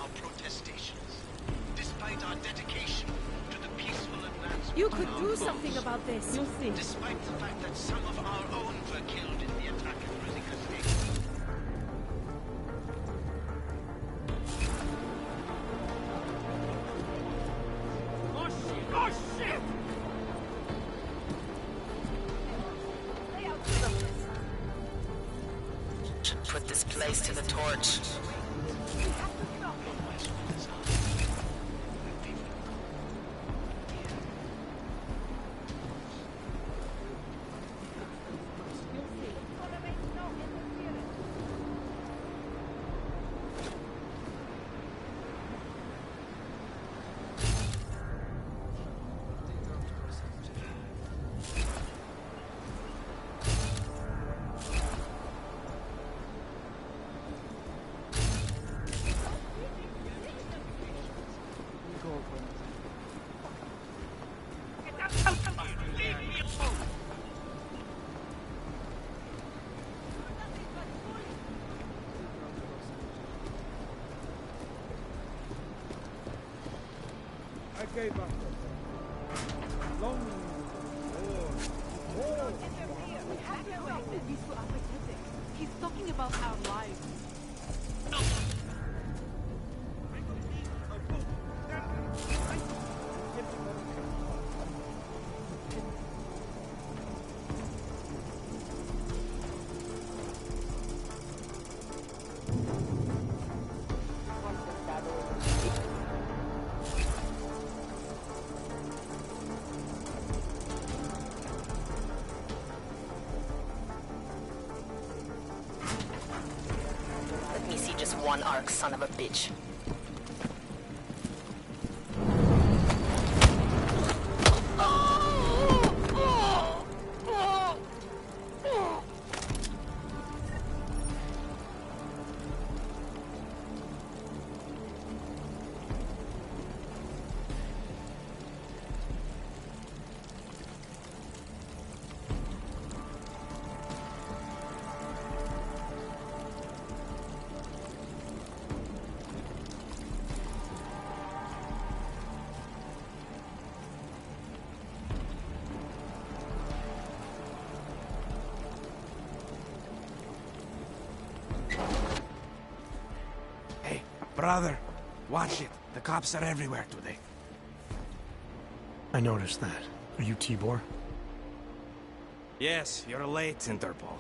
our protestations, despite our dedication to the peaceful advancement You of could our do cause. something about this. You'll see. Despite the fact that some of our own were killed in the attack at Rosika Station. Oh shit! Oh shit! Should put this place to the torch. I gave up. Long. He's talking about our lives. Let me see just one arc, son of a bitch. Brother, watch it. The cops are everywhere today. I noticed that. Are you Tibor? Yes, you're late, Interpol.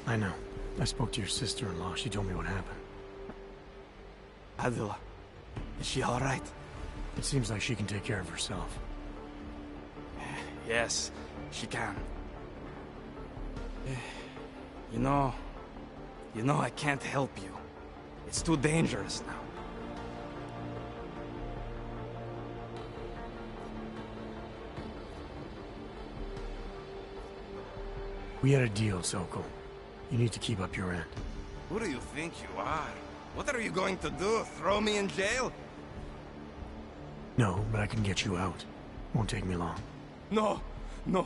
I know. I spoke to your sister-in-law. She told me what happened. Adila, is she all right? It seems like she can take care of herself. Yes, she can. You know, I can't help you. It's too dangerous now. We had a deal, Sokol. You need to keep up your end. Who do you think you are? What are you going to do? Throw me in jail? No, but I can get you out. Won't take me long. No, no.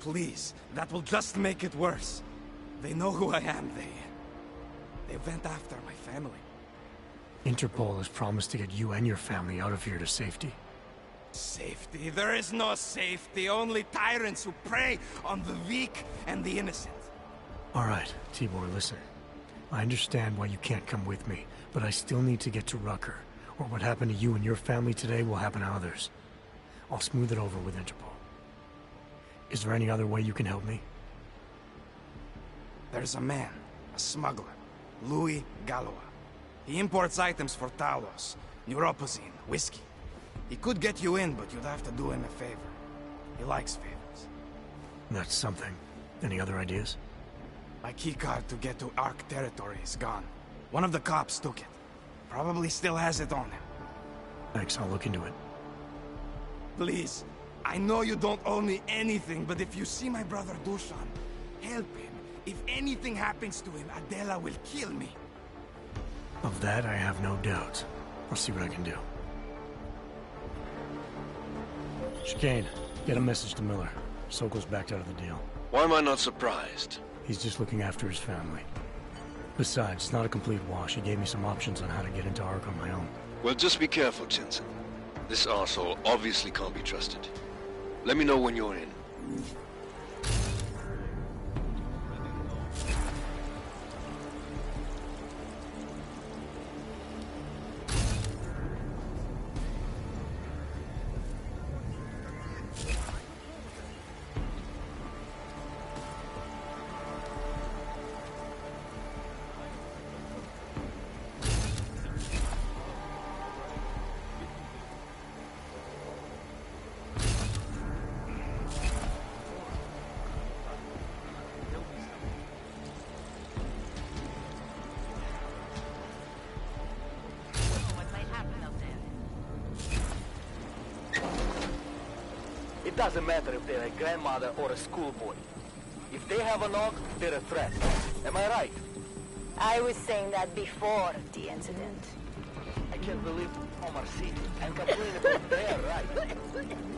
Please, that will just make it worse. They know who I am. They went after my family. Interpol has promised to get you and your family out of here to safety. Safety? There is no safety. Only tyrants who prey on the weak and the innocent. All right, Tibor, listen. I understand why you can't come with me, but I still need to get to Rucker, or what happened to you and your family today will happen to others. I'll smooth it over with Interpol. Is there any other way you can help me? There's a man, a smuggler, Louis Galois. He imports items for Talos, neuropozyne, whiskey. He could get you in, but you'd have to do him a favor. He likes favors. That's something. Any other ideas? My keycard to get to Ark territory is gone. One of the cops took it. Probably still has it on him. Thanks, I'll look into it. Please, I know you don't owe me anything, but if you see my brother Dushan, help him. If anything happens to him, Adela will kill me. Of that, I have no doubt. I'll see what I can do. Chicane, get a message to Miller. Sokol's backed out of the deal. Why am I not surprised? He's just looking after his family. Besides, it's not a complete wash. He gave me some options on how to get into Ark on my own. Well, just be careful, Jensen. This arsehole obviously can't be trusted. Let me know when you're in. It doesn't matter if they're a grandmother or a schoolboy. If they have a knock, they're a threat. Am I right? I was saying that before the incident. I can't believe Omar City and complain about their right.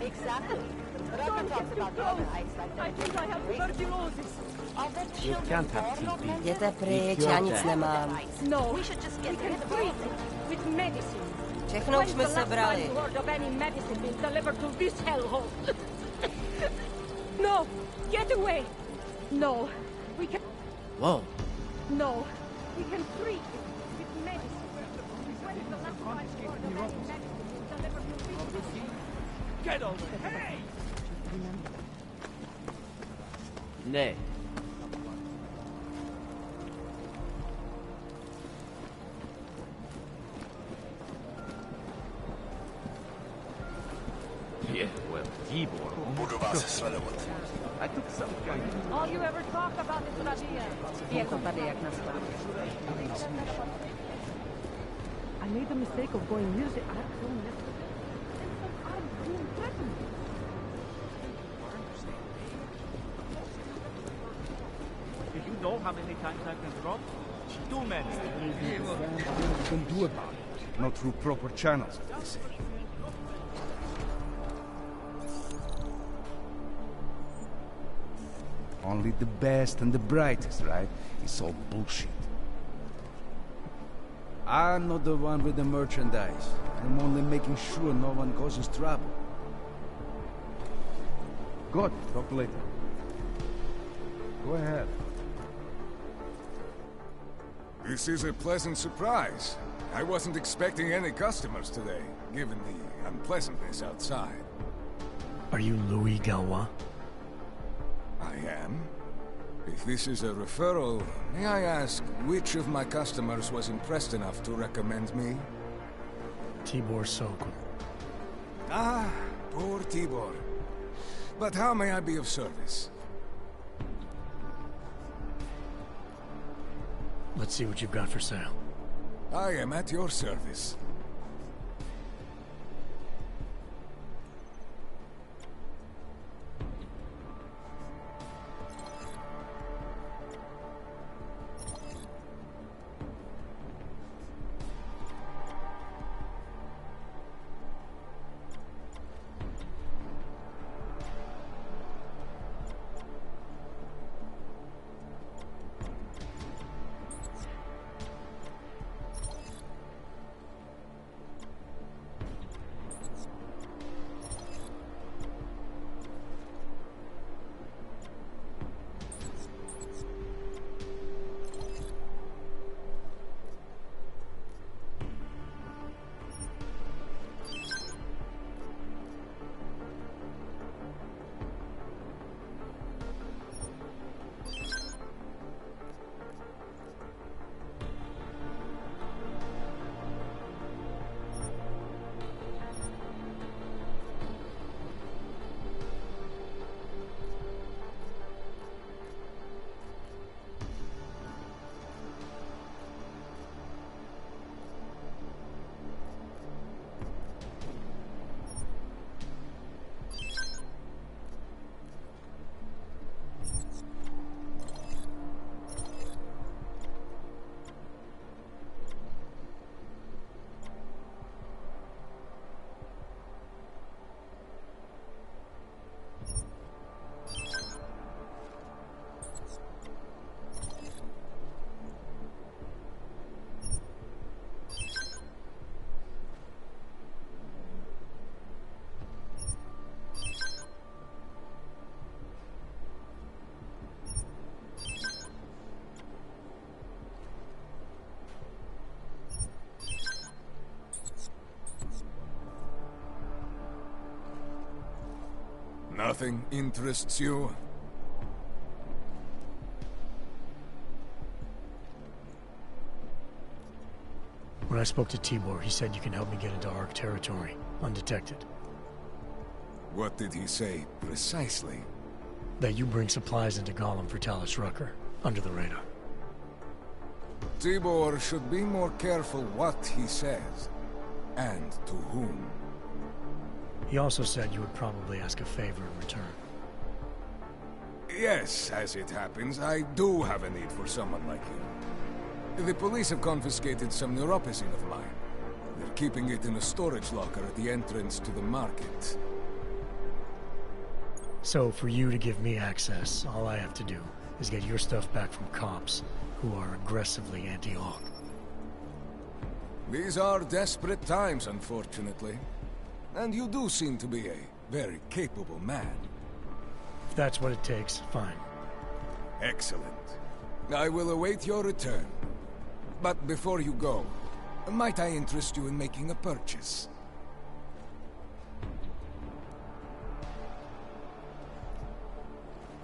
Exactly. Rapper talks about the other ice like that. I think I have tuberculosis. You can't have TB. Jděte pryč, já nic nemám. No, we should just we get can rid of treat all it with medicine. Všechno už jsme When's the last sebrali. time you heard of any medicine being delivered to this hellhole? No, get away. No, we can. Whoa. No, we can treat it with medicine. When's the last time you heard of any medicine being delivered to this hellhole? Get over! Hey! Ne. Yeah, well, Tibor. Budu vás sledovat. I took some kind of... All you ever talk about is Rabia. Je to tady jak na skladu. I made the mistake of going near the Ark Zone yesterday. And some armed being threatened me. Do you know how many times I've been robbed? 2 minutes. You can do about it. Not through proper channels, they say. Only the best and the brightest, right? It's all bullshit. I'm not the one with the merchandise. I'm only making sure no one causes trouble. Good. Talk later. Go ahead. This is a pleasant surprise. I wasn't expecting any customers today, given the unpleasantness outside. Are you Louis Galois? I am. If this is a referral, may I ask which of my customers was impressed enough to recommend me? Tibor Sokol. Ah, poor Tibor. But how may I be of service? Let's see what you've got for sale. I am at your service. Nothing interests you? When I spoke to Tibor, he said you can help me get into Ark territory, undetected. What did he say, precisely? That you bring supplies into Gollum for Talus Rucker, under the radar. Tibor should be more careful what he says, and to whom. He also said you would probably ask a favor in return. Yes, as it happens, I do have a need for someone like you. The police have confiscated some neuropacine of mine. They're keeping it in a storage locker at the entrance to the market. So, for you to give me access, all I have to do is get your stuff back from cops who are aggressively anti-Hawk. These are desperate times, unfortunately. And you do seem to be a very capable man. If that's what it takes, fine. Excellent. I will await your return. But before you go, might I interest you in making a purchase?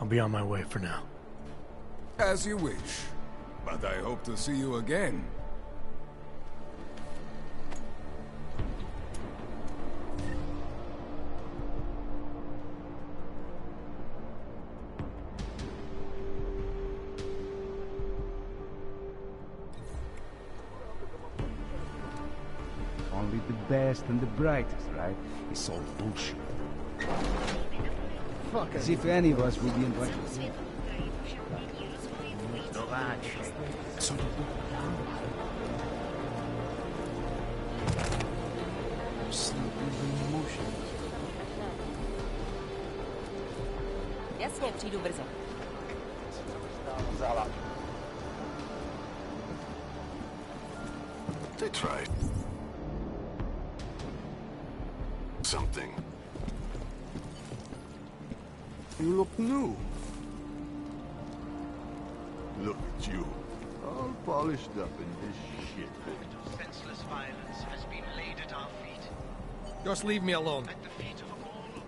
I'll be on my way for now. As you wish. But I hope to see you again. Only the best and the brightest, right? It's all bullshit. Fuck, as if any of us would be invited. Jasně, přijdu brzy. They tried. Something. You look new. Look at you. All polished up in this shit. Senseless violence has been laid at our feet. Just leave me alone. At the feet of all of them.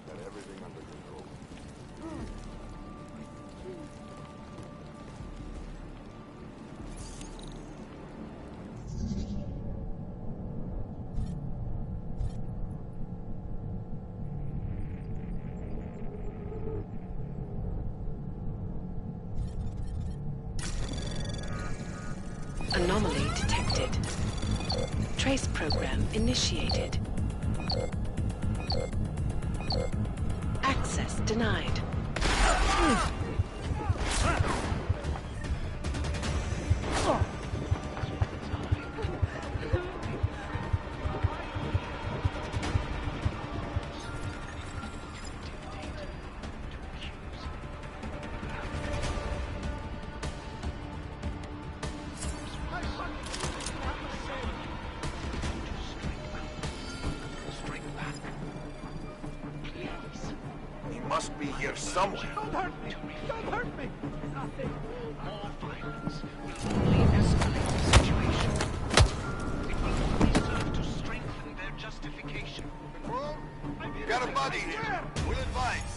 Got everything under control. Anomaly detected. Trace program initiated. Access denied. Must be here somewhere. Don't hurt me! Don't hurt me! Nothing. More violence will only escalate the situation. It will only serve to strengthen their justification. Got a body here. We'll advise.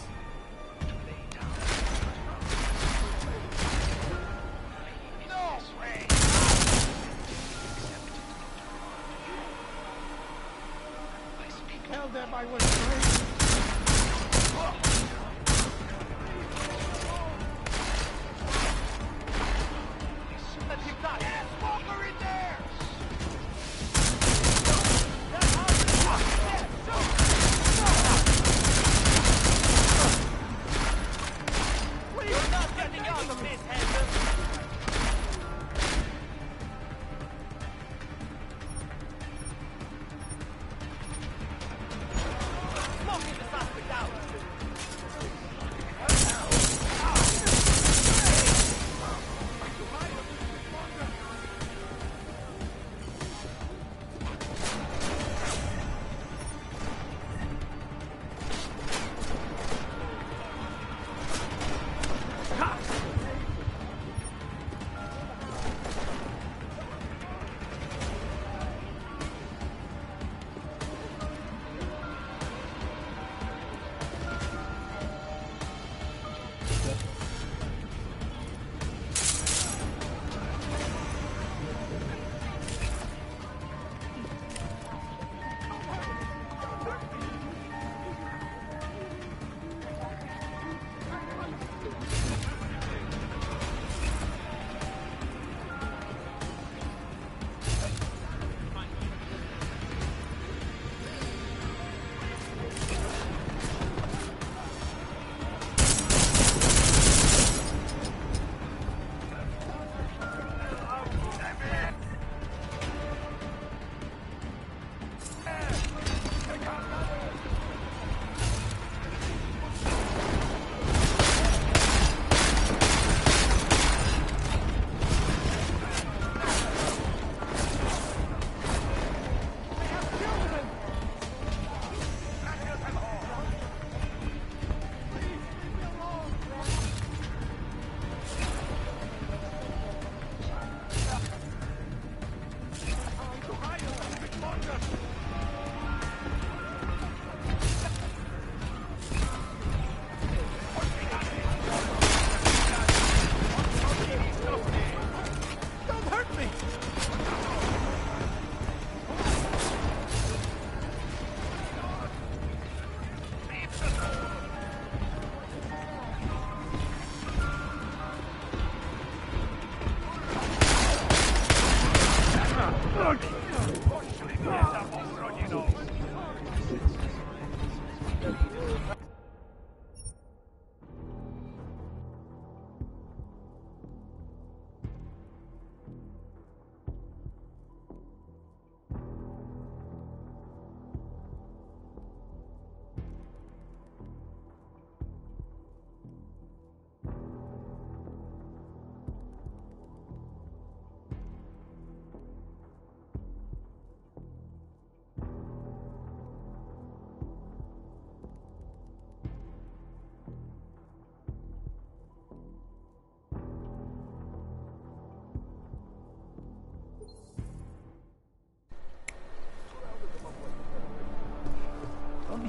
No way! Held there by what's Let him die! Yes, Walker in there! You're not getting out of this, Hander! Smoke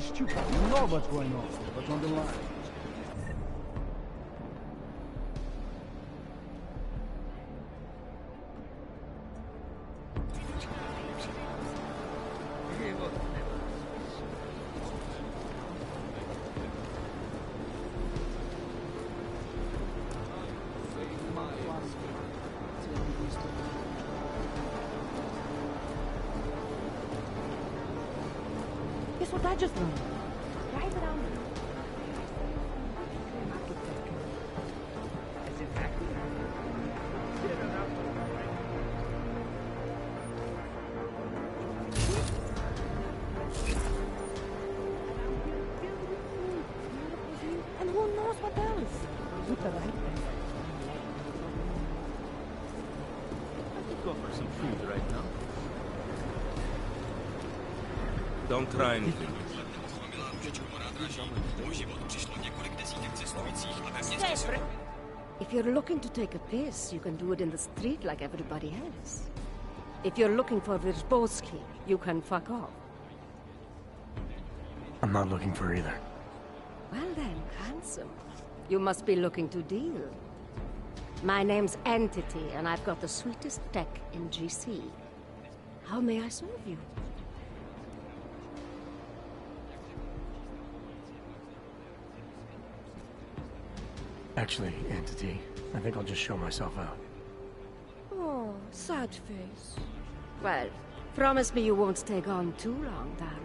be stupid. You know what's going on. What's on the line? Guess what I just learned? Drive around. And who knows what else? With the right thing. I could go for some food right now. Don't try anything. If you're looking to take a piss, you can do it in the street like everybody else. If you're looking for Virzbowski, you can fuck off. I'm not looking for either. Well then, handsome. You must be looking to deal. My name's Entity, and I've got the sweetest tech in GC. How may I serve you? Actually, Entity, I think I'll just show myself out. Oh, sad face. Well, promise me you won't stay gone too long, darling.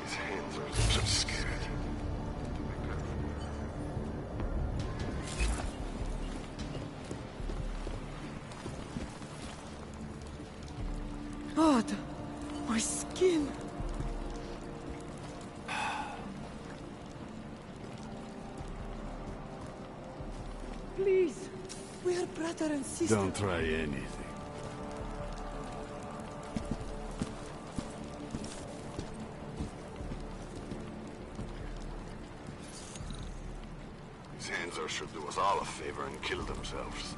His hands are so scared. God, my skin. Please, we are brother and sister. Don't try anything. These Hanser should do us all a favor and kill themselves.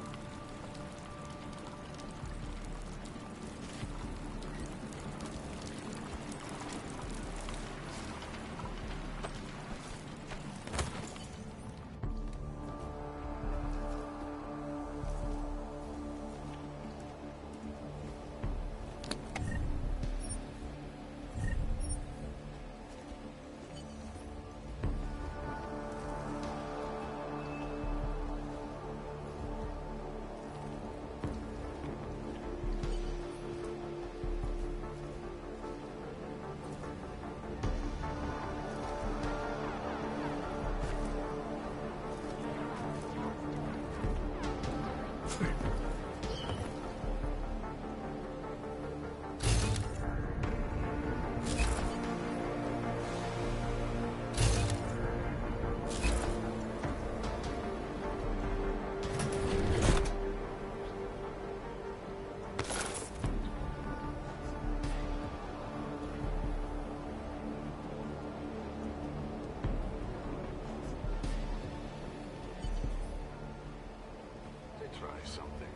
Try something.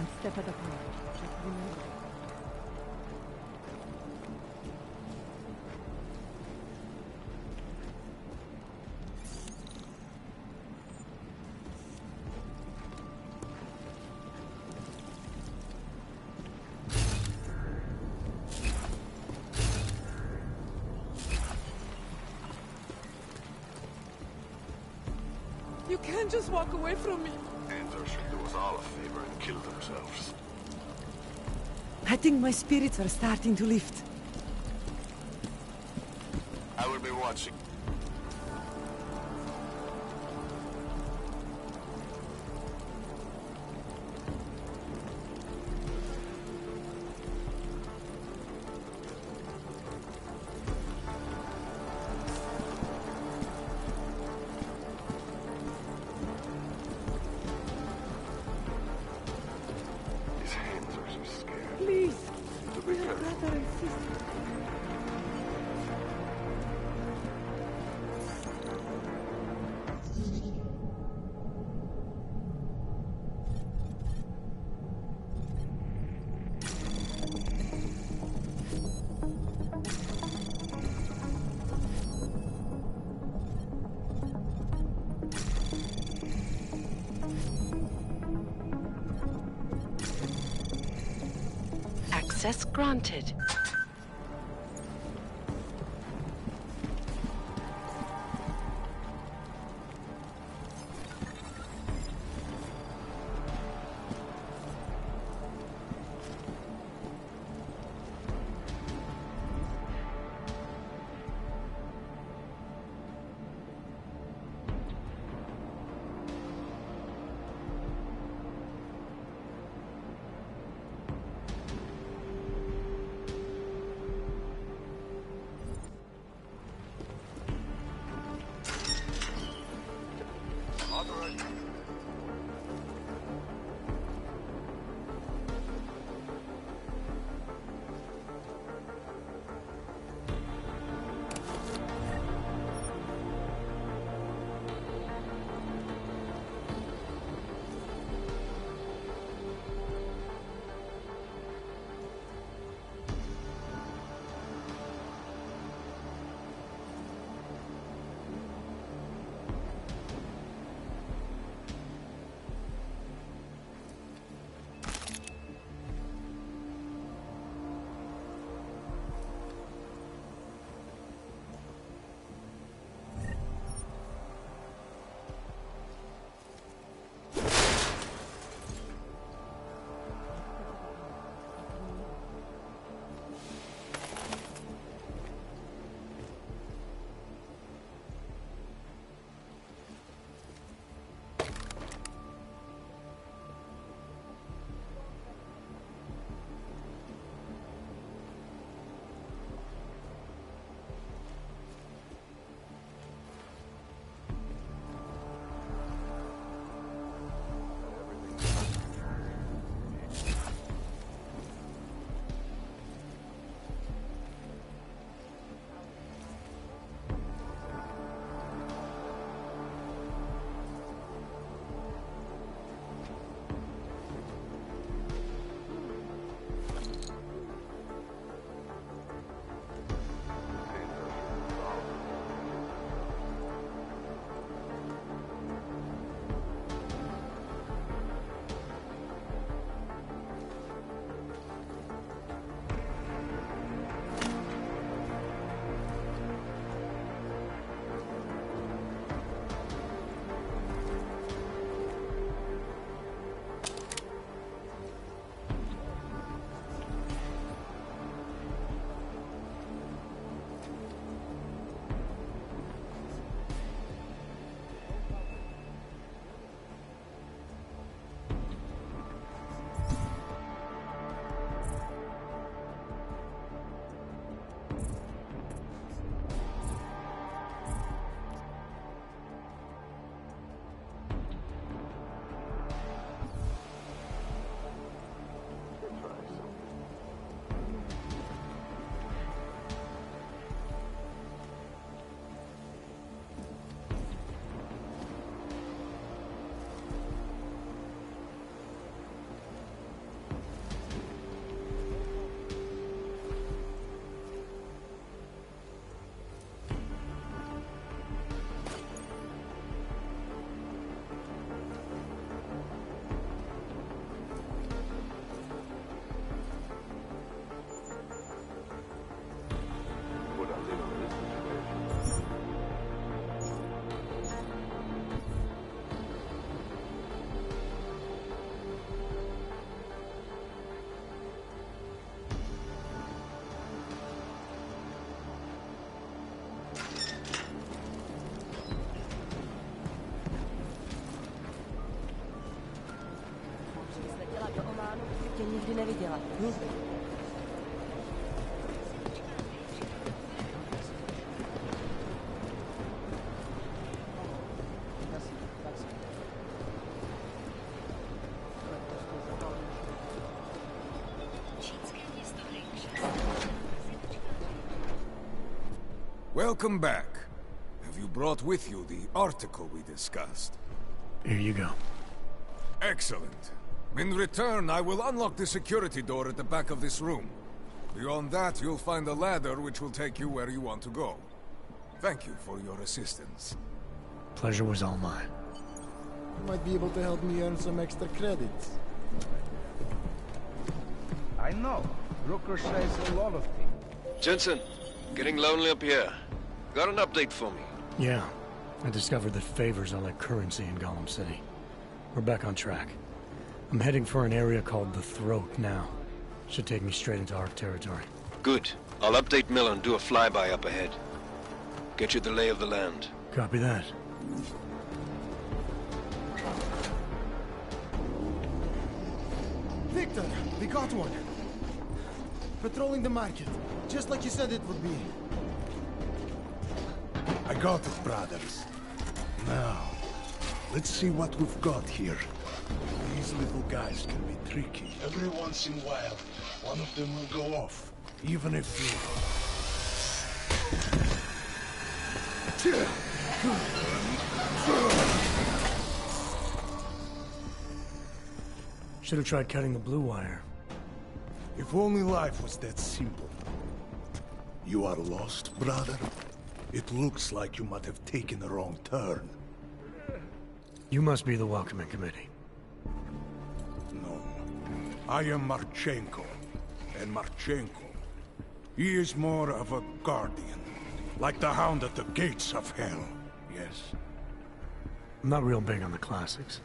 One step at a time. Just remember. You can't just walk away from me. Ender should do us all a favor and kill themselves. I think my spirits are starting to lift. I will be watching. His hands are so scared. Please. To be We are careful. brother and sister. Access granted. Do Ománu tě nikdy neviděla. Nikdy. Welcome back. Have you brought with you the article we discussed? Here you go. Excellent. In return, I will unlock the security door at the back of this room. Beyond that, you'll find a ladder which will take you where you want to go. Thank you for your assistance. Pleasure was all mine. You might be able to help me earn some extra credits. I know. Rooker says a lot of things. Jensen, getting lonely up here. Got an update for me? Yeah. I discovered that favors are like currency in Gollum City. We're back on track. I'm heading for an area called the Throat now. Should take me straight into Ark territory. Good. I'll update Miller and do a flyby up ahead. Get you the lay of the land. Copy that. Victor, we got one. Patrolling the market, just like you said it would be. I got it, brothers. Now, let's see what we've got here. These little guys can be tricky. Every once in a while, one of them will go off, even if Should have tried cutting the blue wire. If only life was that simple. You are lost, brother? It looks like you might have taken a wrong turn. You must be the welcoming committee. No. I am Marchenko. And Marchenko, he is more of a guardian. Like the hound at the gates of hell, yes? I'm not real big on the classics.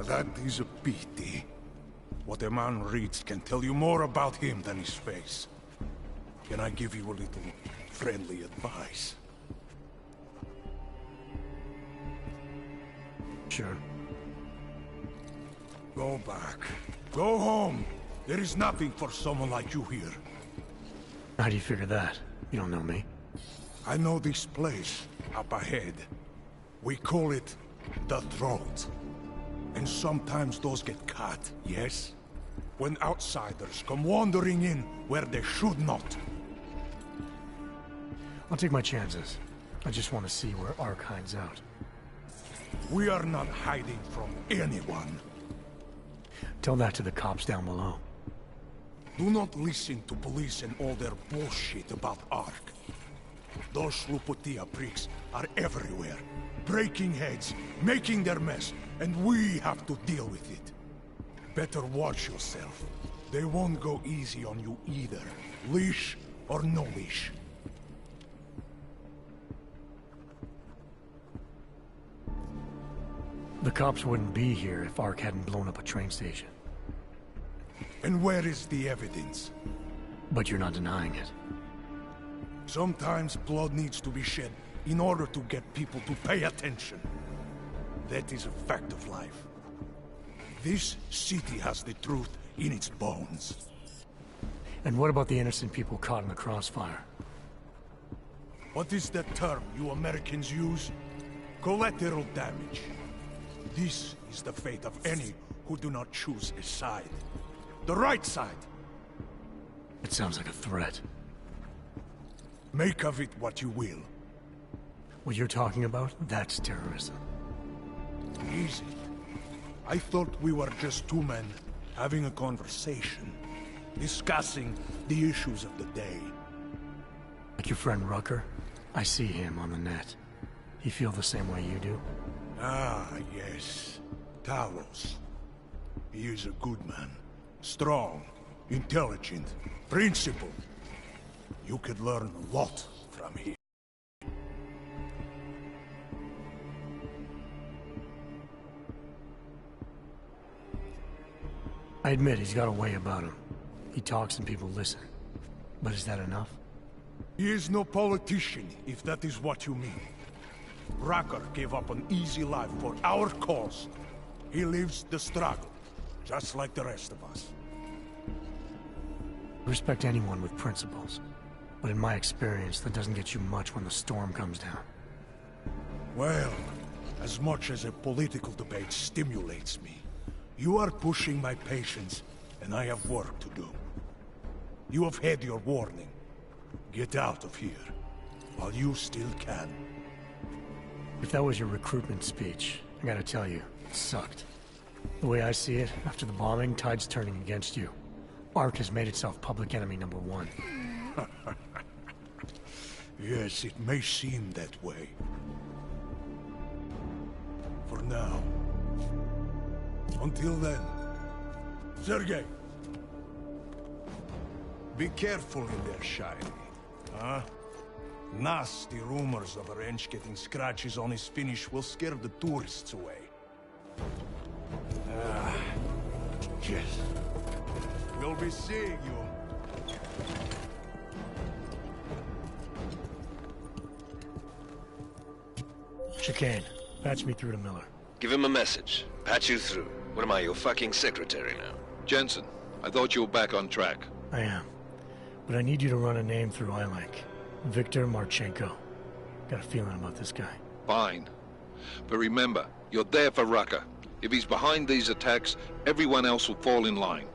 That is a pity. What a man reads can tell you more about him than his face. Can I give you a little friendly advice? Sure. Go back. Go home. There is nothing for someone like you here. How do you figure that? You don't know me. I know this place, up ahead. We call it the Throat. And sometimes those get cut, yes? When outsiders come wandering in where they should not. I'll take my chances. I just want to see where Ark hides out. We are not hiding from anyone. Tell that to the cops down below. Do not listen to police and all their bullshit about Ark. Those Slupotia pricks are everywhere. Breaking heads, making their mess, and we have to deal with it. Better watch yourself. They won't go easy on you either. Leash or no leash. The cops wouldn't be here if Ark hadn't blown up a train station. And where is the evidence? But you're not denying it. Sometimes blood needs to be shed in order to get people to pay attention. That is a fact of life. This city has the truth in its bones. And what about the innocent people caught in the crossfire? What is that term you Americans use? Collateral damage. This is the fate of any who do not choose a side. The right side. It sounds like a threat. Make of it what you will. What you're talking about, that's terrorism. Easy. I thought we were just two men having a conversation, discussing the issues of the day. Like your friend Rucker? I see him on the net. He feel the same way you do? Ah, yes. Talos. He is a good man. Strong, intelligent, principled. You could learn a lot from him. I admit he's got a way about him. He talks and people listen. But is that enough? He is no politician, if that is what you mean. Rucker gave up an easy life for our cause. He lives the struggle, just like the rest of us. I respect anyone with principles. But in my experience, that doesn't get you much when the storm comes down. Well, as much as a political debate stimulates me, you are pushing my patience, and I have work to do. You have had your warning. Get out of here, while you still can. If that was your recruitment speech, I gotta tell you, it sucked. The way I see it, after the bombing, tide's turning against you. ARC has made itself public enemy #1. Yes, it may seem that way. For now. Until then. Sergei! Be careful in there, Shiny. Huh? Nasty rumors of a wrench getting scratches on his finish will scare the tourists away. Yes. We'll be seeing you. Chicane, patch me through to Miller. Give him a message. Patch you through. What am I, your fucking secretary now? Jensen, I thought you were back on track. I am. But I need you to run a name through iLink. Viktor Marchenko. Got a feeling about this guy. Fine. But remember, you're there for Rucker. If he's behind these attacks, everyone else will fall in line.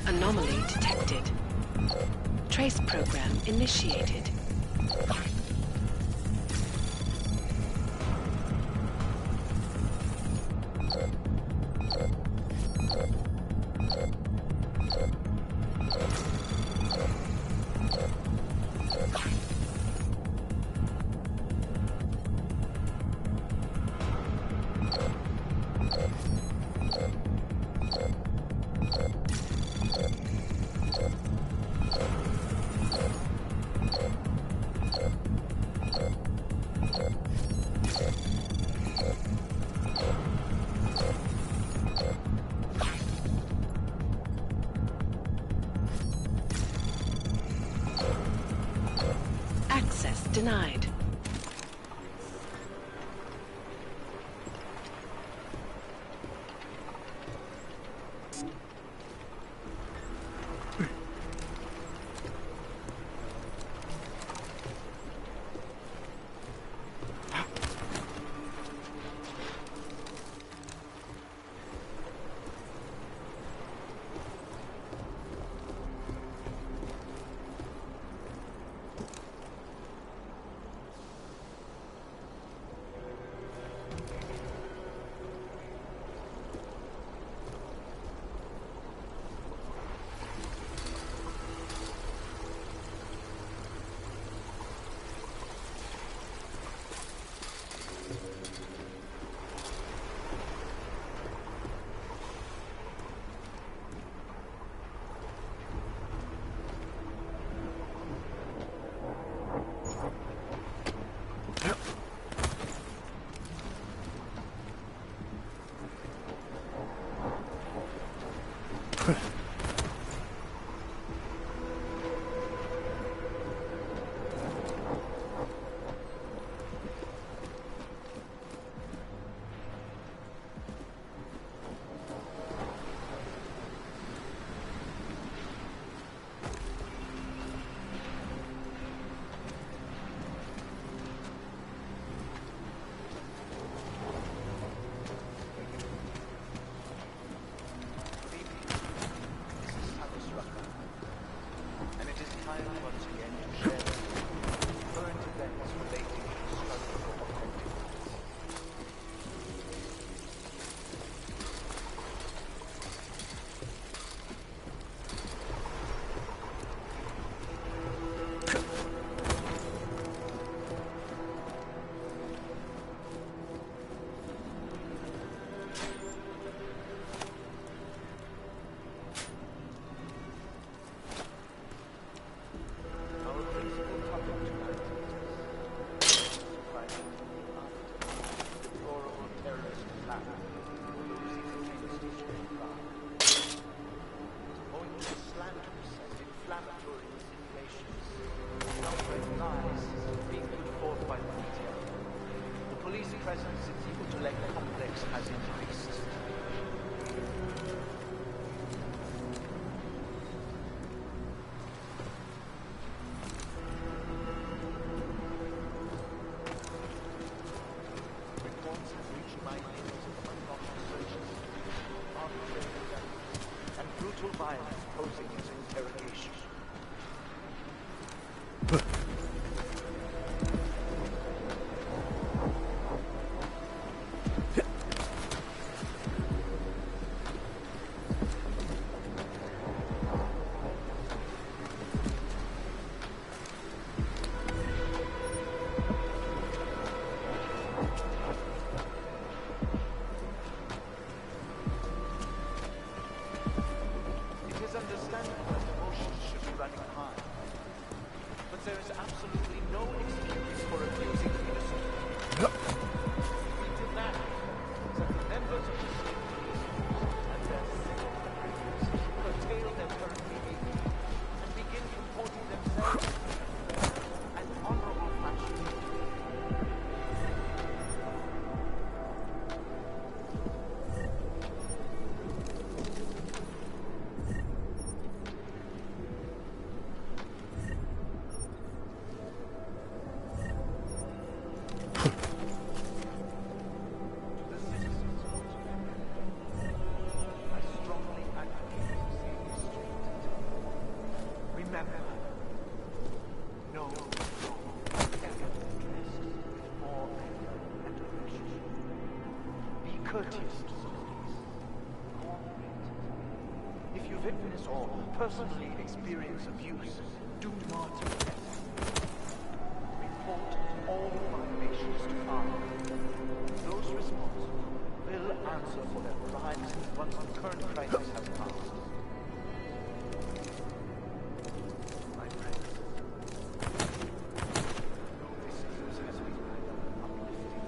Anomaly detected. Trace program initiated. Access denied. peaceful crowd. Owing to slanderous and inflammatory insinuations, and outright lies being put forth by the media, the police presence in the Utulek complex has increased. Reports have reached my ears of unlawful searches, arbitrary arrests, and brutal violence posing as interrogation. It is understandable that emotions should be running high, but there is absolutely no excuse for abusing innocent people. We demand that the members of the state police force and their civil commanders curtail their current behavior and begin comporting themselves in a fair and honorable fashion. The citizens of Utulek, I strongly advocate for safe restraint. Remember, no wrong ever addressed with more anger and aggression. Be courteous to the police. Cooperate. If you witness or personally experience abuse, do not rest. Report all violations to Father. Those responsible will answer for their crimes once the current crisis has passed. My friends, this news has been rather uplifting.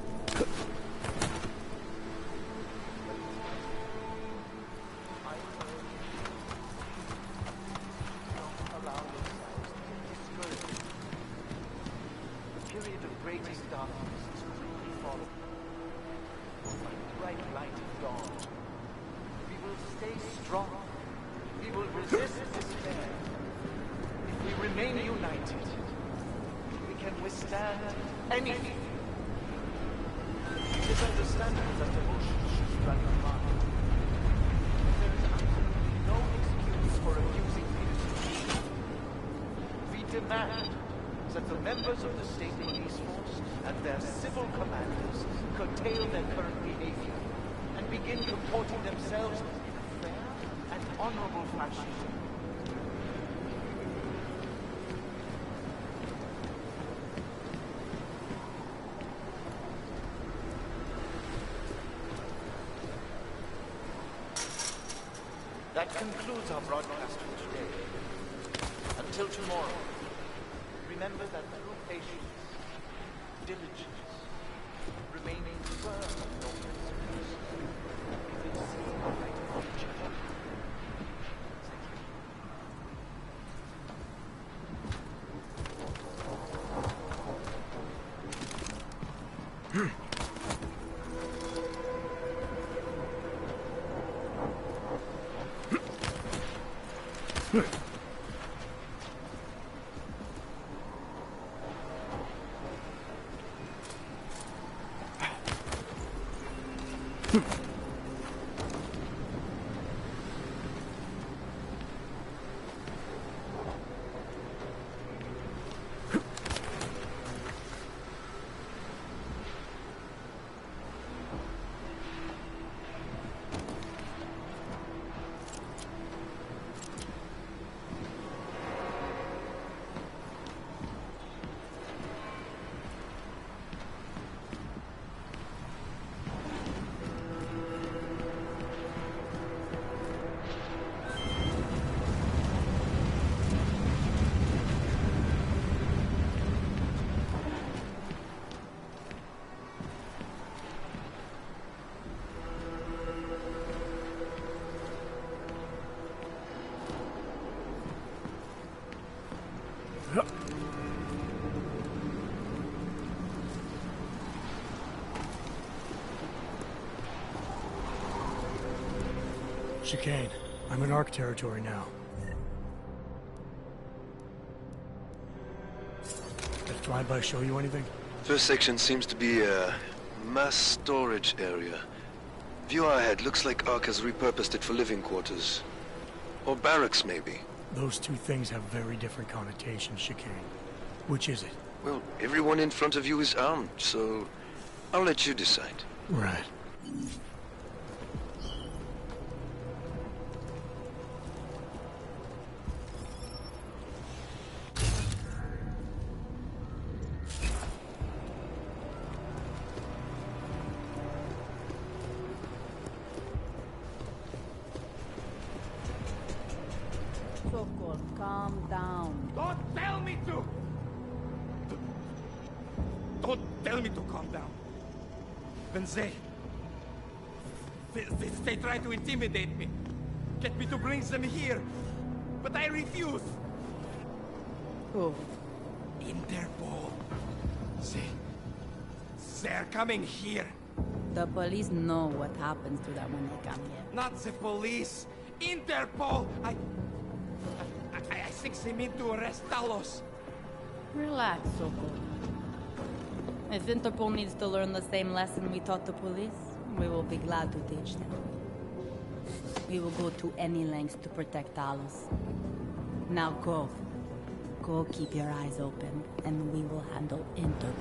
I urge you, don't allow yourselves to get discouraged. The period of greatest darkness is quickly followed by the bright light of dawn. We will stay strong. We will resist despair. If we remain united, we can withstand anything. It is understandable that emotions should be running high. But there is absolutely no excuse for abusing innocent people. We demand that the members of the state police force and their civil commanders curtail their current behavior and begin comporting themselves in a fair and honorable fashion. That concludes our broadcast for today. Until tomorrow, remember that through patience, diligence, remaining firm in your principles, you can see a brighter future. Chicane, I'm in ARC territory now. Did a drive-by show you anything? First section seems to be a mass storage area. View ahead looks like ARC has repurposed it for living quarters. Or barracks, maybe. Those two things have very different connotations, Chicane. Which is it? Well, everyone in front of you is armed, so I'll let you decide. Right. Sokol, calm down. Don't tell me to! Don't tell me to calm down. When they try to intimidate me. Get me to bring them here. But I refuse. Who? Interpol. They're coming here. The police know what happens to them when they come here. Not the police. Interpol. I think they mean to arrest Talos. Relax, Sokol. If Interpol needs to learn the same lesson we taught the police, we will be glad to teach them. We will go to any lengths to protect Talos. Now go. Go keep your eyes open, and we will handle Interpol.